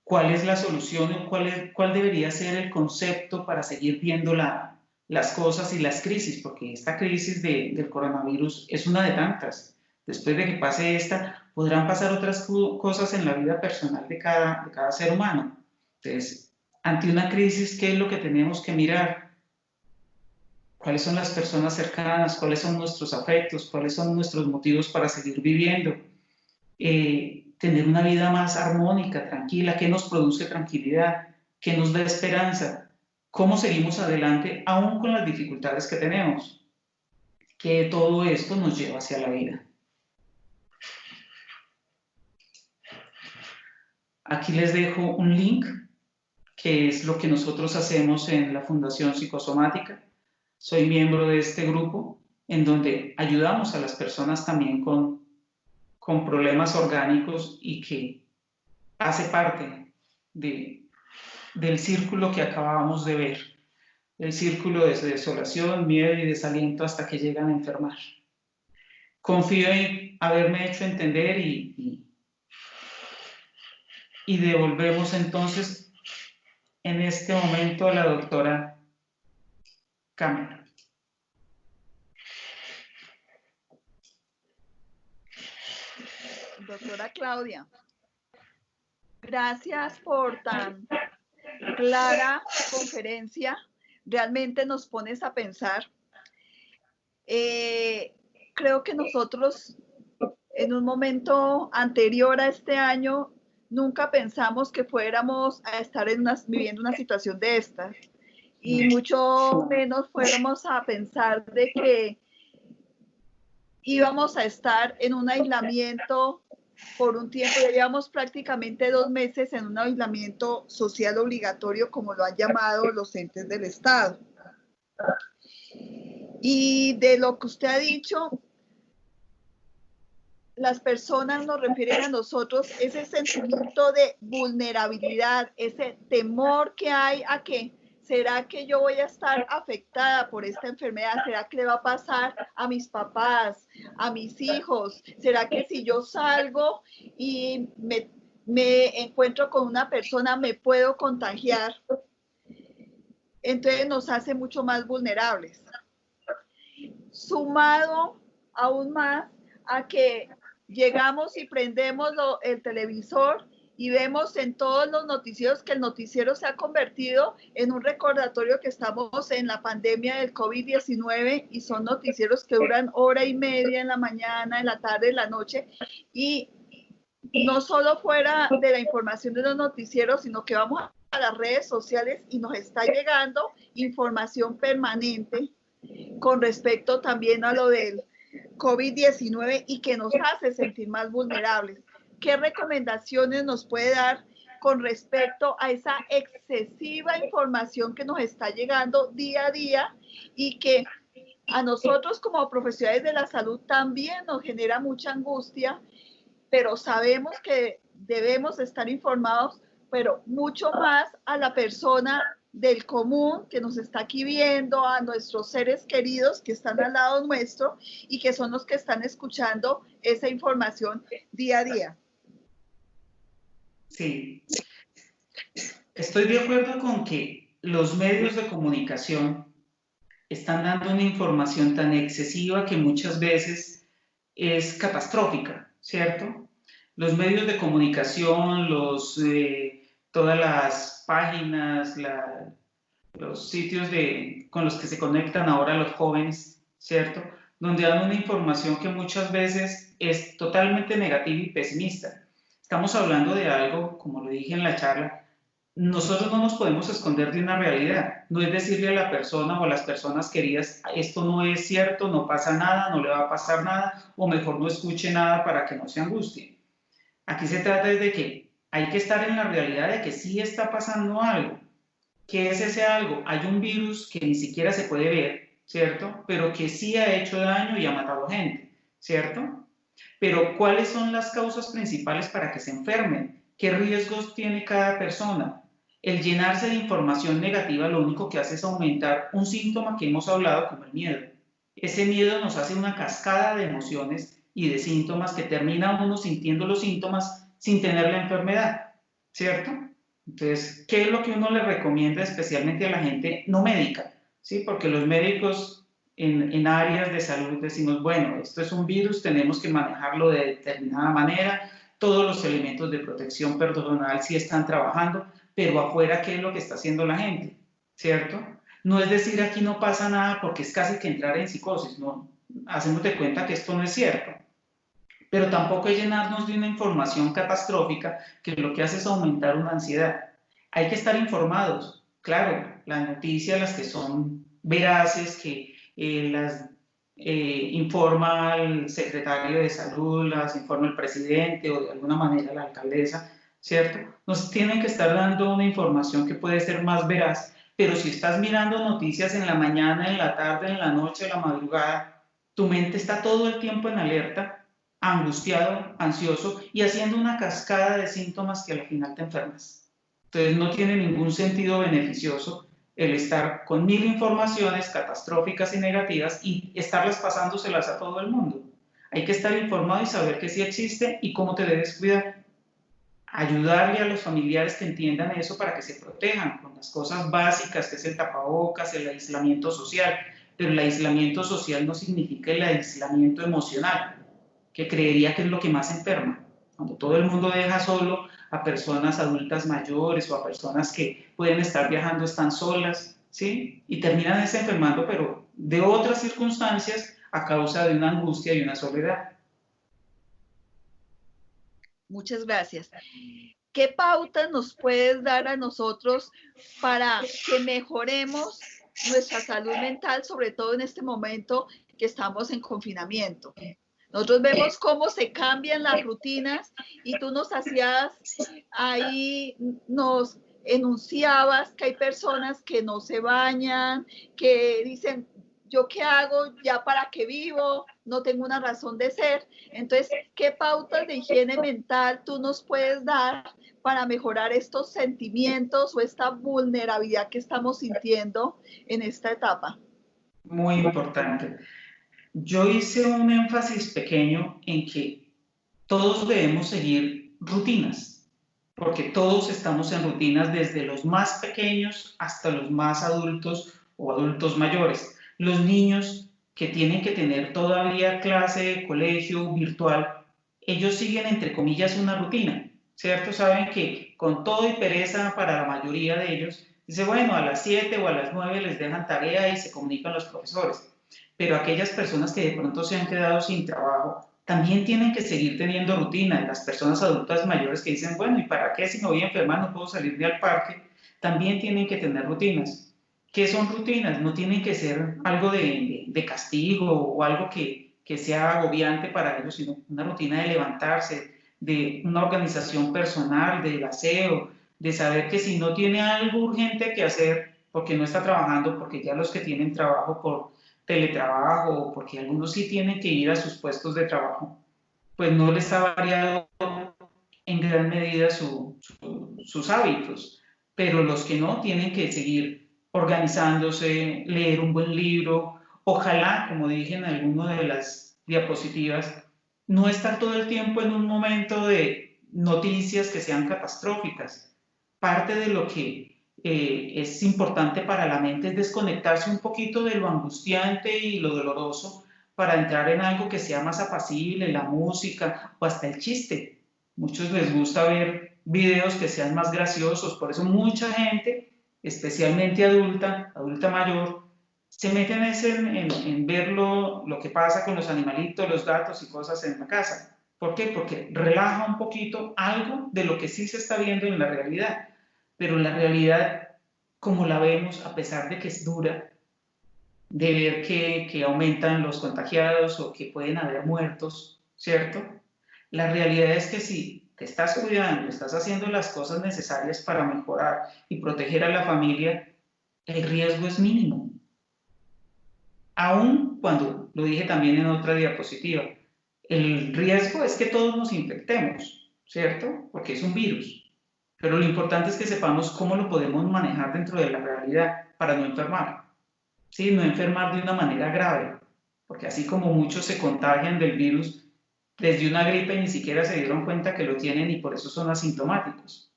¿Cuál es la solución? ¿Cuál debería ser el concepto para seguir viendo las cosas y las crisis? Porque esta crisis del coronavirus es una de tantas. Después de que pase esta, podrán pasar otras cosas en la vida personal de cada ser humano. Entonces, ante una crisis, ¿qué es lo que tenemos que mirar? ¿Cuáles son las personas cercanas? ¿Cuáles son nuestros afectos? ¿Cuáles son nuestros motivos para seguir viviendo? Tener una vida más armónica, tranquila, ¿qué nos produce tranquilidad? ¿Qué nos da esperanza? ¿Cómo seguimos adelante aún con las dificultades que tenemos? Que todo esto nos lleva hacia la vida. Aquí les dejo un link, que es lo que nosotros hacemos en la Fundación Psicosomática. Soy miembro de este grupo, en donde ayudamos a las personas también con problemas orgánicos y que hace parte del círculo que acabamos de ver, el círculo de desolación, miedo y desaliento hasta que llegan a enfermar. Confío en haberme hecho entender y devolvemos entonces en este momento a la doctora Camila. Doctora Claudia, gracias por tan clara conferencia. Realmente nos pones a pensar. Creo que nosotros en un momento anterior a este año nunca pensamos que fuéramos a estar viviendo una situación de estas, y mucho menos fuéramos a pensar de que íbamos a estar en un aislamiento por un tiempo, ya llevamos prácticamente 2 meses en un aislamiento social obligatorio, como lo han llamado los entes del Estado. Y de lo que usted ha dicho, las personas nos refieren a nosotros ese sentimiento de vulnerabilidad, ese temor que hay a que, ¿será que yo voy a estar afectada por esta enfermedad? ¿Será que le va a pasar a mis papás, a mis hijos? ¿Será que si yo salgo y me encuentro con una persona me puedo contagiar? Entonces nos hace mucho más vulnerables. Sumado aún más a que llegamos y prendemos el televisor y vemos en todos los noticieros que el noticiero se ha convertido en un recordatorio que estamos en la pandemia del COVID-19 y son noticieros que duran hora y media en la mañana, en la tarde, en la noche, y no solo fuera de la información de los noticieros, sino que vamos a las redes sociales y nos está llegando información permanente con respecto también a lo del COVID-19 y que nos hace sentir más vulnerables. ¿Qué recomendaciones nos puede dar con respecto a esa excesiva información que nos está llegando día a día y que a nosotros como profesionales de la salud también nos genera mucha angustia, pero sabemos que debemos estar informados, pero mucho más a la persona del común que nos está aquí viendo, a nuestros seres queridos que están al lado nuestro y que son los que están escuchando esa información día a día? Sí, estoy de acuerdo con que los medios de comunicación están dando una información tan excesiva que muchas veces es catastrófica, ¿cierto? Los medios de comunicación, todas las páginas, los sitios con los que se conectan ahora los jóvenes, ¿cierto? Donde dan una información que muchas veces es totalmente negativa y pesimista. Estamos hablando de algo, como lo dije en la charla, nosotros no nos podemos esconder de una realidad. No es decirle a la persona o a las personas queridas, esto no es cierto, no pasa nada, no le va a pasar nada, o mejor no escuche nada para que no se angustie. Aquí se trata de que hay que estar en la realidad de que sí está pasando algo. ¿Qué es ese algo? Hay un virus que ni siquiera se puede ver, ¿cierto? Pero que sí ha hecho daño y ha matado gente, ¿cierto? Pero ¿cuáles son las causas principales para que se enfermen? ¿Qué riesgos tiene cada persona? El llenarse de información negativa lo único que hace es aumentar un síntoma que hemos hablado como el miedo. Ese miedo nos hace una cascada de emociones y de síntomas que termina uno sintiendo los síntomas sin tener la enfermedad, ¿cierto? Entonces, ¿qué es lo que uno le recomienda especialmente a la gente no médica? ¿Sí? Porque los médicos en áreas de salud decimos, bueno, esto es un virus, tenemos que manejarlo de determinada manera, todos los elementos de protección personal sí están trabajando, pero afuera, ¿qué es lo que está haciendo la gente? ¿Cierto? No es decir, aquí no pasa nada porque es casi que entrar en psicosis, no, hacemos de cuenta que esto no es cierto. Pero tampoco es llenarnos de una información catastrófica que lo que hace es aumentar una ansiedad. Hay que estar informados, claro, las noticias, las que son veraces, que las informa el secretario de salud, las informa el presidente o de alguna manera la alcaldesa, ¿cierto? Nos tienen que estar dando una información que puede ser más veraz, pero si estás mirando noticias en la mañana, en la tarde, en la noche, en la madrugada, tu mente está todo el tiempo en alerta, angustiado, ansioso y haciendo una cascada de síntomas que al final te enfermas. Entonces no tiene ningún sentido beneficioso el estar con 1000 informaciones catastróficas y negativas y estarlas pasándoselas a todo el mundo. Hay que estar informado y saber que sí existe y cómo te debes cuidar. Ayudarle a los familiares que entiendan eso para que se protejan con las cosas básicas, que es el tapabocas, el aislamiento social. Pero el aislamiento social no significa el aislamiento emocional, que creería que es lo que más enferma. Cuando todo el mundo deja solo a personas adultas mayores o a personas que pueden estar viajando, están solas, ¿sí? Y terminan enfermando, pero de otras circunstancias a causa de una angustia y una soledad. Muchas gracias. ¿Qué pautas nos puedes dar a nosotros para que mejoremos nuestra salud mental, sobre todo en este momento que estamos en confinamiento? Nosotros vemos cómo se cambian las rutinas y tú nos hacías ahí, nos enunciabas que hay personas que no se bañan, que dicen, ¿yo qué hago? ¿Ya para qué vivo? No tengo una razón de ser. Entonces, ¿qué pautas de higiene mental tú nos puedes dar para mejorar estos sentimientos o esta vulnerabilidad que estamos sintiendo en esta etapa? Muy importante. Yo hice un énfasis pequeño en que todos debemos seguir rutinas, porque todos estamos en rutinas desde los más pequeños hasta los más adultos o adultos mayores. Los niños que tienen que tener todavía clase, colegio, virtual, ellos siguen entre comillas una rutina, ¿cierto? Saben que con todo y pereza para la mayoría de ellos, dice, bueno, a las 7 o a las 9 les dejan tarea y se comunican los profesores. Pero aquellas personas que de pronto se han quedado sin trabajo, también tienen que seguir teniendo rutinas. Las personas adultas mayores que dicen, bueno, ¿y para qué si me voy a enfermar no puedo salir ni al parque? También tienen que tener rutinas. ¿Qué son rutinas? No tienen que ser algo de castigo o algo que sea agobiante para ellos, sino una rutina de levantarse, de una organización personal, del aseo, de saber que si no tiene algo urgente que hacer, porque no está trabajando, porque ya los que tienen trabajo por teletrabajo, porque algunos sí tienen que ir a sus puestos de trabajo, pues no les ha variado en gran medida sus hábitos, pero los que no tienen que seguir organizándose, leer un buen libro, ojalá, como dije en alguna de las diapositivas, no estar todo el tiempo en un momento de noticias que sean catastróficas. Parte de lo que es importante para la mente es desconectarse un poquito de lo angustiante y lo doloroso para entrar en algo que sea más apacible, la música o hasta el chiste. Muchos les gusta ver videos que sean más graciosos, por eso mucha gente, especialmente adulta mayor, se mete en ver lo que pasa con los animalitos, los gatos y cosas en la casa. ¿Por qué? Porque relaja un poquito algo de lo que sí se está viendo en la realidad. Pero la realidad, como la vemos, a pesar de que es dura, de ver que aumentan los contagiados o que pueden haber muertos, ¿cierto? La realidad es que si te estás cuidando, estás haciendo las cosas necesarias para mejorar y proteger a la familia, el riesgo es mínimo. Aún cuando, lo dije también en otra diapositiva, el riesgo es que todos nos infectemos, ¿cierto? Porque es un virus. Pero lo importante es que sepamos cómo lo podemos manejar dentro de la realidad para no enfermar. ¿Sí? No enfermar de una manera grave, porque así como muchos se contagian del virus desde una gripe y ni siquiera se dieron cuenta que lo tienen y por eso son asintomáticos.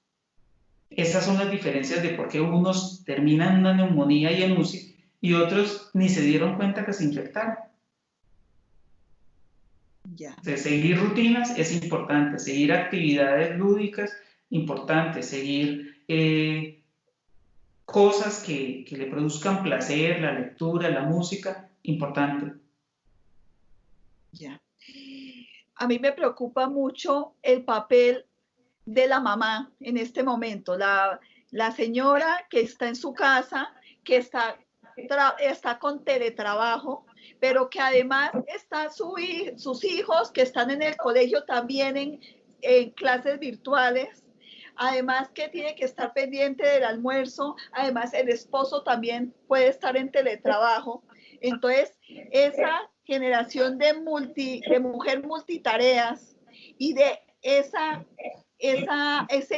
Esas son las diferencias de por qué unos terminan en una neumonía y en UCI y otros ni se dieron cuenta que se infectaron. Entonces, seguir rutinas es importante, seguir actividades lúdicas, importante, seguir cosas que le produzcan placer, la lectura, la música, importante. Ya. A mí me preocupa mucho el papel de la mamá en este momento, la señora que está en su casa, que está con teletrabajo, pero que además están sus hijos que están en el colegio también en clases virtuales, además que tiene que estar pendiente del almuerzo, además el esposo también puede estar en teletrabajo. Entonces, esa generación de mujer multitareas y de ese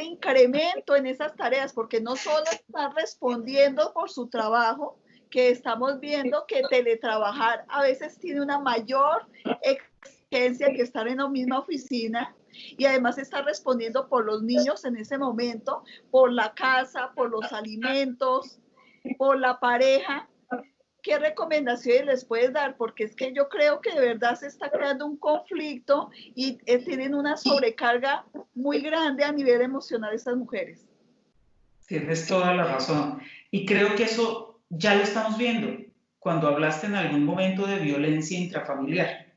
incremento en esas tareas, porque no solo están respondiendo por su trabajo, que estamos viendo que teletrabajar a veces tiene una mayor exigencia que estar en la misma oficina, y además está respondiendo por los niños en ese momento, por la casa, por los alimentos, por la pareja. ¿Qué recomendaciones les puedes dar? Porque es que yo creo que de verdad se está creando un conflicto y tienen una sobrecarga muy grande a nivel emocional estas mujeres. Tienes toda la razón. Y creo que eso ya lo estamos viendo cuando hablaste en algún momento de violencia intrafamiliar.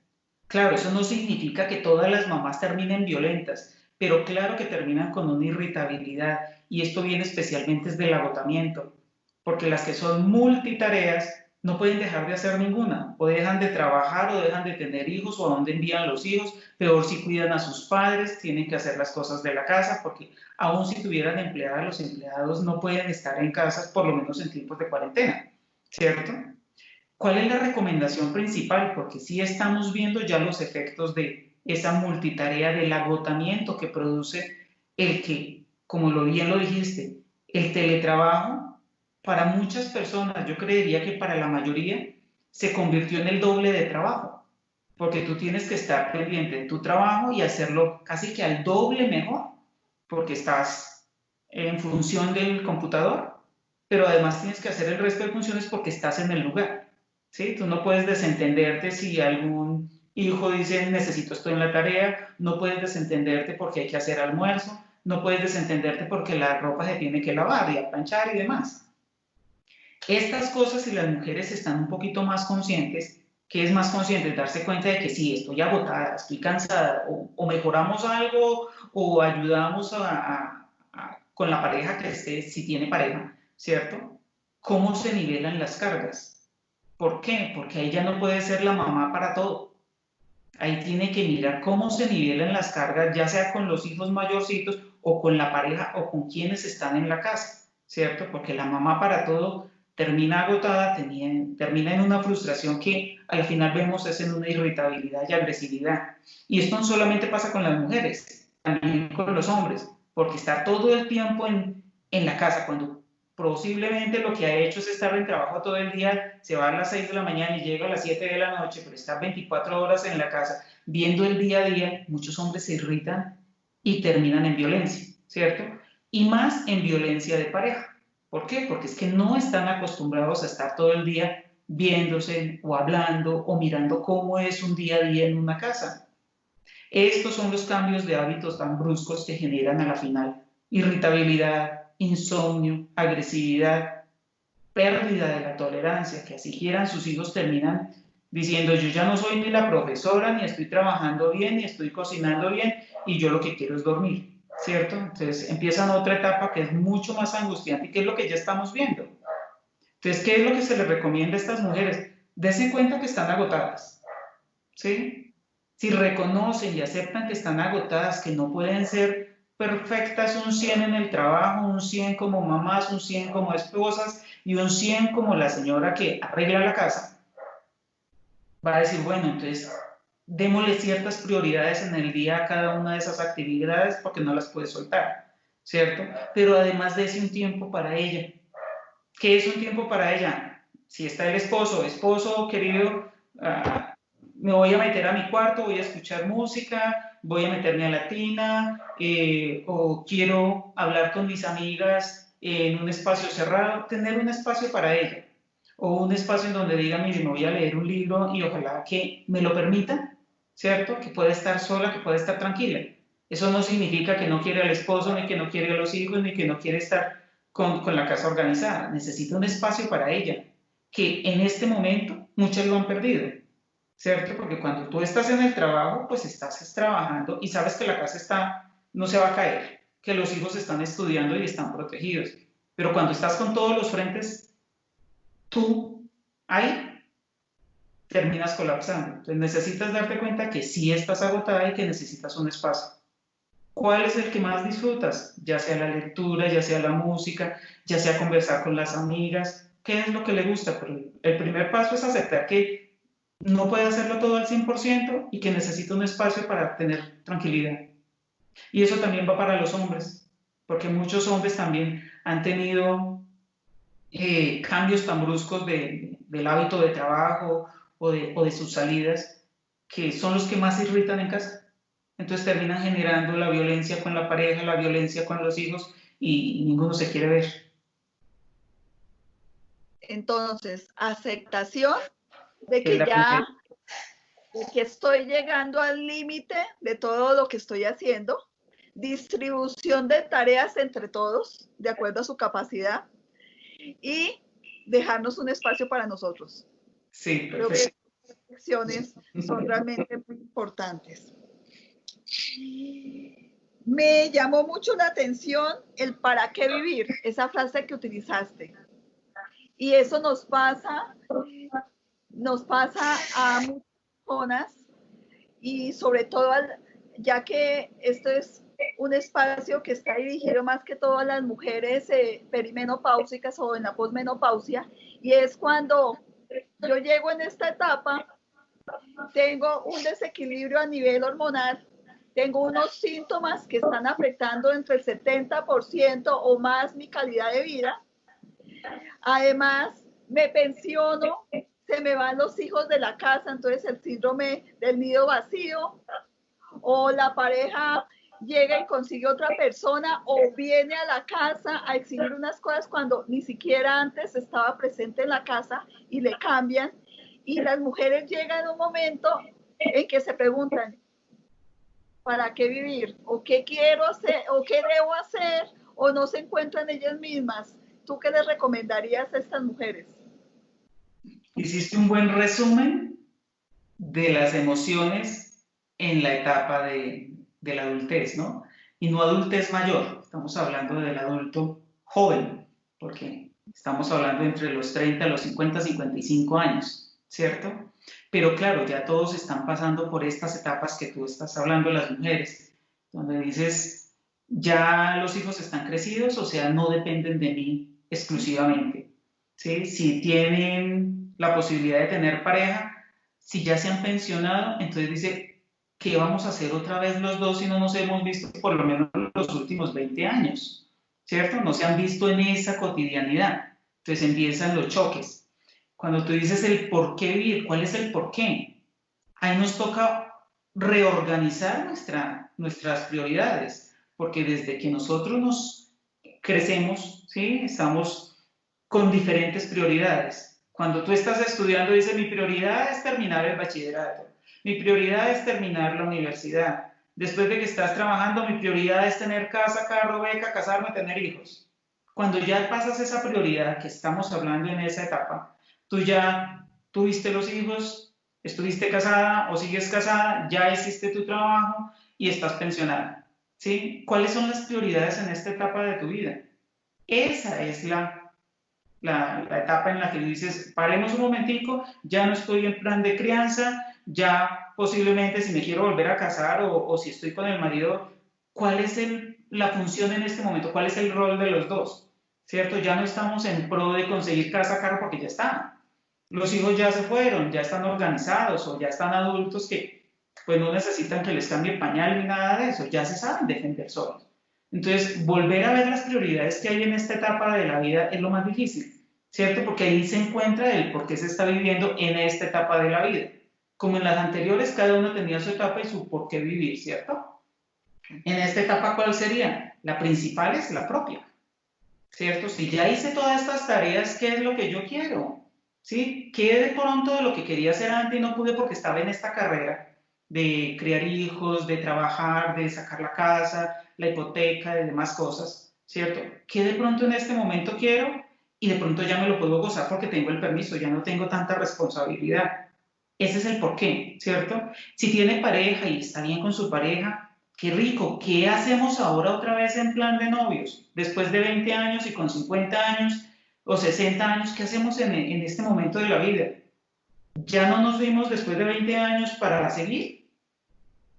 Claro, eso no significa que todas las mamás terminen violentas, pero claro que terminan con una irritabilidad y esto viene especialmente desde el agotamiento, porque las que son multitareas no pueden dejar de hacer ninguna, o dejan de trabajar, o dejan de tener hijos, o a dónde envían los hijos, peor si cuidan a sus padres, tienen que hacer las cosas de la casa, porque aún si tuvieran empleadas, los empleados no pueden estar en casa, por lo menos en tiempos de cuarentena, ¿cierto? ¿Cuál es la recomendación principal? Porque sí estamos viendo ya los efectos de esa multitarea, del agotamiento que produce el que, como bien lo dijiste, el teletrabajo, para muchas personas, yo creería que para la mayoría, se convirtió en el doble de trabajo, porque tú tienes que estar pendiente de tu trabajo y hacerlo casi que al doble mejor, porque estás en función del computador, pero además tienes que hacer el resto de funciones porque estás en el lugar, ¿sí? Tú no puedes desentenderte si algún hijo dice necesito esto en la tarea, no puedes desentenderte porque hay que hacer almuerzo, no puedes desentenderte porque la ropa se tiene que lavar y planchar y demás. Estas cosas, si las mujeres están un poquito más conscientes, ¿qué es más consciente? Darse cuenta de que sí, estoy agotada, estoy cansada, o mejoramos algo, o ayudamos con la pareja que esté, si tiene pareja, ¿cierto? ¿Cómo se nivelan las cargas? ¿Por qué? Porque ahí ya no puede ser la mamá para todo. Ahí tiene que mirar cómo se nivelan las cargas, ya sea con los hijos mayorcitos, o con la pareja, o con quienes están en la casa, ¿cierto? Porque la mamá para todo termina agotada, termina en una frustración que al final vemos es en una irritabilidad y agresividad. Y esto no solamente pasa con las mujeres, también con los hombres, porque estar todo el tiempo en la casa, cuando posiblemente lo que ha hecho es estar en trabajo todo el día, se va a las 6 de la mañana y llega a las 7 de la noche, pero estar 24 horas en la casa, viendo el día a día, muchos hombres se irritan y terminan en violencia, ¿cierto? Y más en violencia de pareja. ¿Por qué? Porque es que no están acostumbrados a estar todo el día viéndose o hablando o mirando cómo es un día a día en una casa. Estos son los cambios de hábitos tan bruscos que generan a la final irritabilidad, insomnio, agresividad, pérdida de la tolerancia, que así quieran sus hijos terminan diciendo yo ya no soy ni la profesora, ni estoy trabajando bien, ni estoy cocinando bien, y yo lo que quiero es dormir, ¿cierto? Entonces empiezan otra etapa que es mucho más angustiante y que es lo que ya estamos viendo. Entonces, ¿qué es lo que se les recomienda a estas mujeres? Dense cuenta que están agotadas, ¿sí? Si reconocen y aceptan que están agotadas, que no pueden ser perfectas un 100 en el trabajo, un 100 como mamás, un 100 como esposas y un 100 como la señora que arregla la casa, va a decir, bueno, entonces démosle ciertas prioridades en el día a cada una de esas actividades porque no las puede soltar, ¿cierto? Pero además de ese un tiempo para ella. ¿Qué es un tiempo para ella? Si está el esposo querido, me voy a meter a mi cuarto, voy a escuchar música, voy a meterme a la tina, o quiero hablar con mis amigas en un espacio cerrado, tener un espacio para ella, o un espacio en donde diga, mire, me voy a leer un libro y ojalá que me lo permita, ¿cierto? Que pueda estar sola, que pueda estar tranquila. Eso no significa que no quiere al esposo, ni que no quiere a los hijos, ni que no quiere estar con la casa organizada. Necesita un espacio para ella, que en este momento muchas lo han perdido, ¿cierto? Porque cuando tú estás en el trabajo, pues estás trabajando y sabes que la casa no se va a caer, que los hijos están estudiando y están protegidos. Pero cuando estás con todos los frentes, tú ahí terminas colapsando. Entonces necesitas darte cuenta que sí estás agotada y que necesitas un espacio. ¿Cuál es el que más disfrutas? Ya sea la lectura, ya sea la música, ya sea conversar con las amigas. ¿Qué es lo que le gusta? Pero el primer paso es aceptar que no puede hacerlo todo al 100% y que necesita un espacio para tener tranquilidad. Y eso también va para los hombres, porque muchos hombres también han tenido cambios tan bruscos del hábito de trabajo o de sus salidas, que son los que más irritan en casa. Entonces terminan generando la violencia con la pareja, la violencia con los hijos y ninguno se quiere ver. Entonces, aceptación de que ya, de que estoy llegando al límite de todo lo que estoy haciendo, distribución de tareas entre todos, de acuerdo a su capacidad, y dejarnos un espacio para nosotros. Sí, creo que estas reflexiones son realmente muy importantes. Me llamó mucho la atención el para qué vivir, esa frase que utilizaste. Y eso nos pasa a muchas personas y sobre todo, ya que esto es un espacio que está dirigido más que todo a las mujeres perimenopáusicas o en la posmenopausia, y es cuando yo llego en esta etapa, tengo un desequilibrio a nivel hormonal, tengo unos síntomas que están afectando entre el 70% o más mi calidad de vida. Además, me pensiono, se me van los hijos de la casa, entonces el síndrome del nido vacío, o la pareja llega y consigue otra persona o viene a la casa a exigir unas cosas cuando ni siquiera antes estaba presente en la casa y le cambian. Y las mujeres llegan a un momento en que se preguntan, ¿para qué vivir? ¿O qué quiero hacer? ¿O qué debo hacer? ¿O no se encuentran ellas mismas? ¿Tú qué les recomendarías a estas mujeres? Hiciste un buen resumen de las emociones en la etapa de la adultez, ¿no? Y no adultez mayor, estamos hablando del adulto joven, porque estamos hablando entre los 30, los 50, 55 años, ¿cierto? Pero claro, ya todos están pasando por estas etapas que tú estás hablando, las mujeres, donde dices, ya los hijos están crecidos, o sea, no dependen de mí exclusivamente, ¿sí? Si tienen la posibilidad de tener pareja, si ya se han pensionado, entonces dice, ¿qué vamos a hacer otra vez los dos si no nos hemos visto por lo menos los últimos 20 años? ¿Cierto? No se han visto en esa cotidianidad. Entonces empiezan los choques. Cuando tú dices el por qué vivir, ¿cuál es el por qué? Ahí nos toca reorganizar nuestras prioridades, porque desde que nosotros nos crecemos, ¿sí? Estamos con diferentes prioridades. Cuando tú estás estudiando, dice, mi prioridad es terminar el bachillerato, mi prioridad es terminar la universidad. Después de que estás trabajando, mi prioridad es tener casa, carro, beca, casarme, tener hijos. Cuando ya pasas esa prioridad que estamos hablando en esa etapa, tú ya tuviste los hijos, estuviste casada o sigues casada, ya hiciste tu trabajo y estás pensionada, ¿sí? ¿Cuáles son las prioridades en esta etapa de tu vida? Esa es la etapa en la que dices, paremos un momentico, ya no estoy en plan de crianza, ya posiblemente si me quiero volver a casar o si estoy con el marido, ¿cuál es la función en este momento? ¿Cuál es el rol de los dos? ¿Cierto? Ya no estamos en pro de conseguir casa, carro, porque ya están. Los hijos ya se fueron, ya están organizados o ya están adultos que pues no necesitan que les cambie pañal ni nada de eso, ya se saben defender solos. Entonces, volver a ver las prioridades que hay en esta etapa de la vida es lo más difícil, ¿cierto? Porque ahí se encuentra el por qué se está viviendo en esta etapa de la vida. Como en las anteriores, cada uno tenía su etapa y su por qué vivir, ¿cierto? En esta etapa, ¿cuál sería? La principal es la propia, ¿cierto? Si ya hice todas estas tareas, ¿qué es lo que yo quiero? ¿Sí? ¿Qué de pronto de lo que quería hacer antes y no pude porque estaba en esta carrera de criar hijos, de trabajar, de sacar la casa, la hipoteca, de demás cosas, ¿cierto? ¿Qué de pronto en este momento quiero? Y de pronto ya me lo puedo gozar porque tengo el permiso, ya no tengo tanta responsabilidad. Ese es el porqué, ¿cierto? Si tiene pareja y está bien con su pareja, qué rico. ¿Qué hacemos ahora otra vez en plan de novios? Después de 20 años y con 50 años o 60 años, ¿qué hacemos en este momento de la vida? ¿Ya no nos vimos después de 20 años para seguir?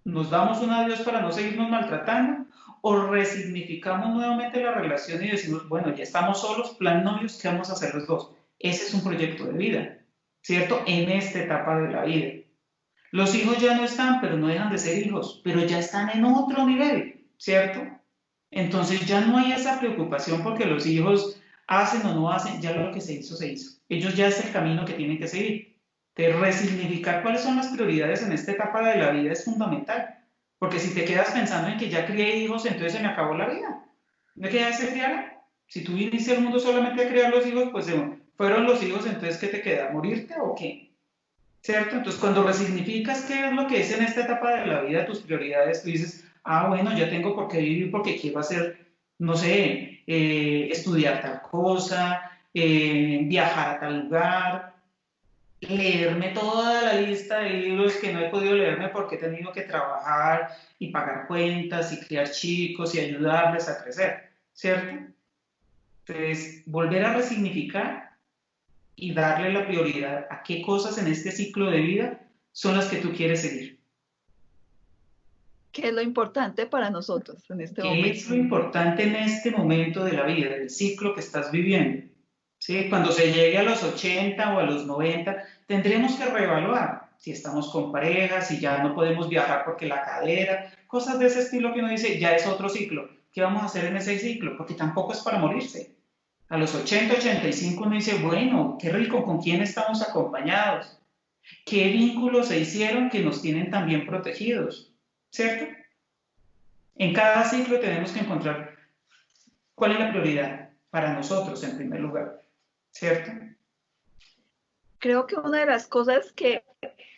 ¿Nos damos un adiós para no seguirnos maltratando? ¿O resignificamos nuevamente la relación y decimos, bueno, ya estamos solos, plan novios, ¿qué vamos a hacer los dos? Ese es un proyecto de vida, ¿cierto? En esta etapa de la vida. Los hijos ya no están, pero no dejan de ser hijos, pero ya están en otro nivel, ¿cierto? Entonces ya no hay esa preocupación porque los hijos hacen o no hacen, ya lo que se hizo, se hizo. Ellos ya es el camino que tienen que seguir. De resignificar cuáles son las prioridades en esta etapa de la vida es fundamental. Porque si te quedas pensando en que ya crié hijos, entonces se me acabó la vida. ¿De qué se criaron? Si tú viniste al mundo solamente a criar los hijos, pues fueron los hijos, entonces ¿qué te queda? ¿Morirte o qué? ¿Cierto? Entonces, cuando resignificas qué es lo que es en esta etapa de la vida, tus prioridades, tú dices, ah, bueno, ya tengo por qué vivir porque quiero hacer, no sé, estudiar tal cosa, viajar a tal lugar, leerme toda la lista de libros que no he podido leerme porque he tenido que trabajar y pagar cuentas y criar chicos y ayudarles a crecer, ¿cierto? Entonces, volver a resignificar y darle la prioridad a qué cosas en este ciclo de vida son las que tú quieres seguir. ¿Qué es lo importante para nosotros en este ¿Qué momento? es lo importante en este momento de la vida, del ciclo que estás viviendo? ¿Sí? Cuando se llegue a los 80 o a los 90, tendremos que reevaluar si estamos con pareja, si ya no podemos viajar porque la cadera, cosas de ese estilo que uno dice, ya es otro ciclo. ¿Qué vamos a hacer en ese ciclo? Porque tampoco es para morirse. A los 80, 85 uno dice, bueno, qué rico, ¿con quién estamos acompañados? ¿Qué vínculos se hicieron que nos tienen también protegidos? ¿Cierto? En cada ciclo tenemos que encontrar cuál es la prioridad para nosotros en primer lugar, ¿cierto? Creo que una de las cosas que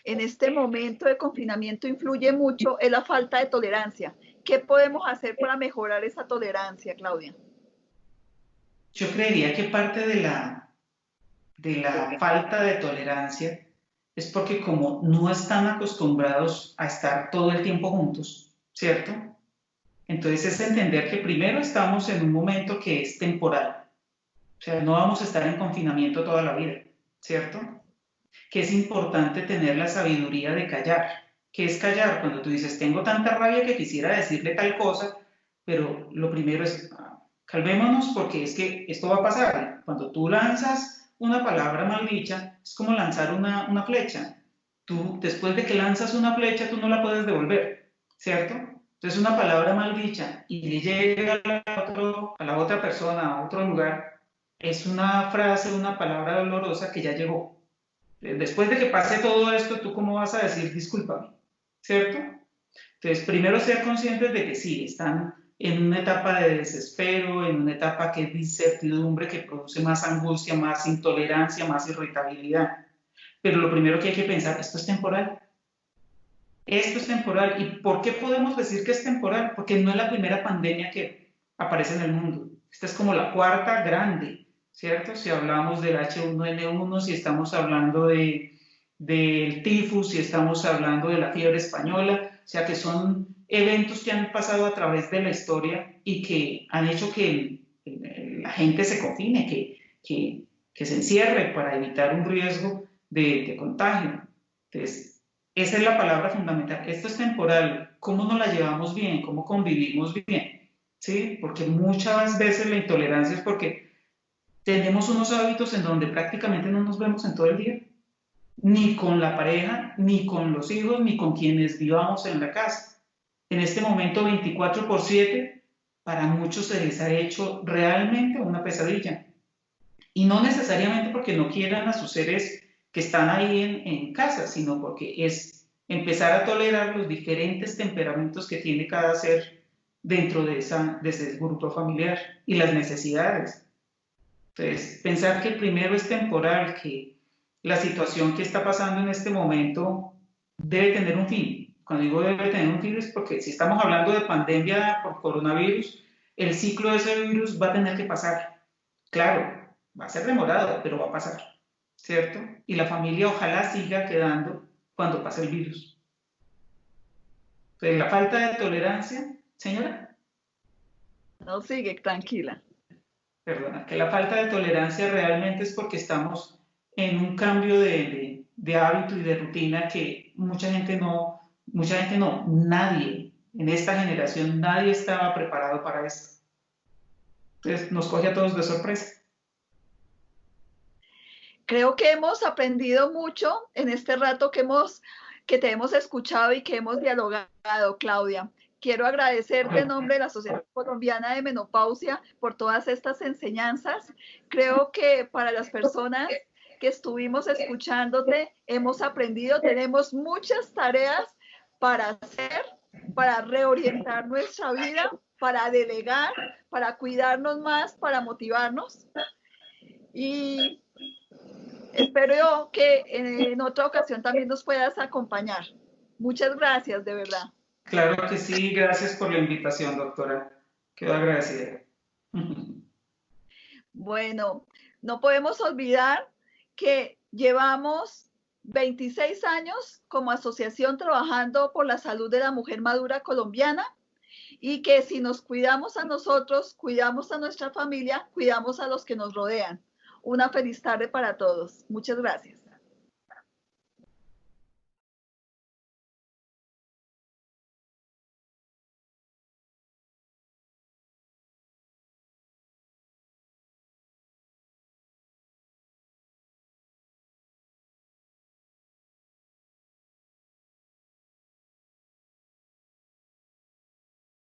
en este momento de confinamiento influye mucho es la falta de tolerancia. ¿Qué podemos hacer para mejorar esa tolerancia, Claudia? Yo creería que parte de la falta de tolerancia es porque como no están acostumbrados a estar todo el tiempo juntos, ¿cierto? Entonces es entender que primero estamos en un momento que es temporal, o sea, no vamos a estar en confinamiento toda la vida, ¿cierto? Que es importante tener la sabiduría de callar. ¿Qué es callar? Cuando tú dices, tengo tanta rabia que quisiera decirle tal cosa, pero lo primero es, calmémonos porque es que esto va a pasar. Cuando tú lanzas una palabra mal dicha, es como lanzar una flecha. Tú, después de que lanzas una flecha, tú no la puedes devolver, ¿cierto? Entonces una palabra mal dicha y le llega a la otra persona, a otro lugar, es una frase, una palabra dolorosa que ya llegó. Después de que pase todo esto, ¿tú cómo vas a decir discúlpame? ¿Cierto? Entonces, primero ser conscientes de que sí, están en una etapa de desespero, en una etapa que es de incertidumbre, que produce más angustia, más intolerancia, más irritabilidad. Pero lo primero que hay que pensar, esto es temporal. Esto es temporal. ¿Y por qué podemos decir que es temporal? Porque no es la primera pandemia que aparece en el mundo. Esta es como la cuarta grande, ¿cierto? Si hablamos del H1N1, si estamos hablando del tifus, si estamos hablando de la fiebre española, o sea que son eventos que han pasado a través de la historia y que han hecho que la gente se confine, que se encierre para evitar un riesgo de contagio. Entonces, esa es la palabra fundamental. Esto es temporal. ¿Cómo nos la llevamos bien? ¿Cómo convivimos bien? ¿Sí? Porque muchas veces la intolerancia es porque tenemos unos hábitos en donde prácticamente no nos vemos en todo el día. Ni con la pareja, ni con los hijos, ni con quienes vivamos en la casa. En este momento 24/7, para muchos se les ha hecho realmente una pesadilla. Y no necesariamente porque no quieran a sus seres que están ahí en casa, sino porque es empezar a tolerar los diferentes temperamentos que tiene cada ser dentro de ese grupo familiar y las necesidades. Entonces, pensar que primero es temporal, que la situación que está pasando en este momento debe tener un fin. Cuando digo debe tener un fin es porque si estamos hablando de pandemia por coronavirus, el ciclo de ese virus va a tener que pasar. Claro, va a ser demorado, pero va a pasar, ¿cierto? Y la familia ojalá siga quedando cuando pase el virus. Entonces, la falta de tolerancia, señora, No, sigue, tranquila. perdona, que la falta de tolerancia realmente es porque estamos en un cambio de hábito y de rutina que mucha gente no, nadie en esta generación, nadie estaba preparado para esto. Entonces, nos coge a todos de sorpresa. Creo que hemos aprendido mucho en este rato que te hemos escuchado y que hemos dialogado, Claudia. Quiero agradecerte en nombre de la Sociedad Colombiana de Menopausia por todas estas enseñanzas. Creo que para las personas que estuvimos escuchándote, hemos aprendido, tenemos muchas tareas para hacer, para reorientar nuestra vida, para delegar, para cuidarnos más, para motivarnos. Y espero que en otra ocasión también nos puedas acompañar. Muchas gracias, de verdad. Claro que sí, gracias por la invitación, doctora. Quedo agradecida. Bueno, no podemos olvidar que llevamos 26 años como asociación trabajando por la salud de la mujer madura colombiana y que si nos cuidamos a nosotros, cuidamos a nuestra familia, cuidamos a los que nos rodean. Una feliz tarde para todos. Muchas gracias.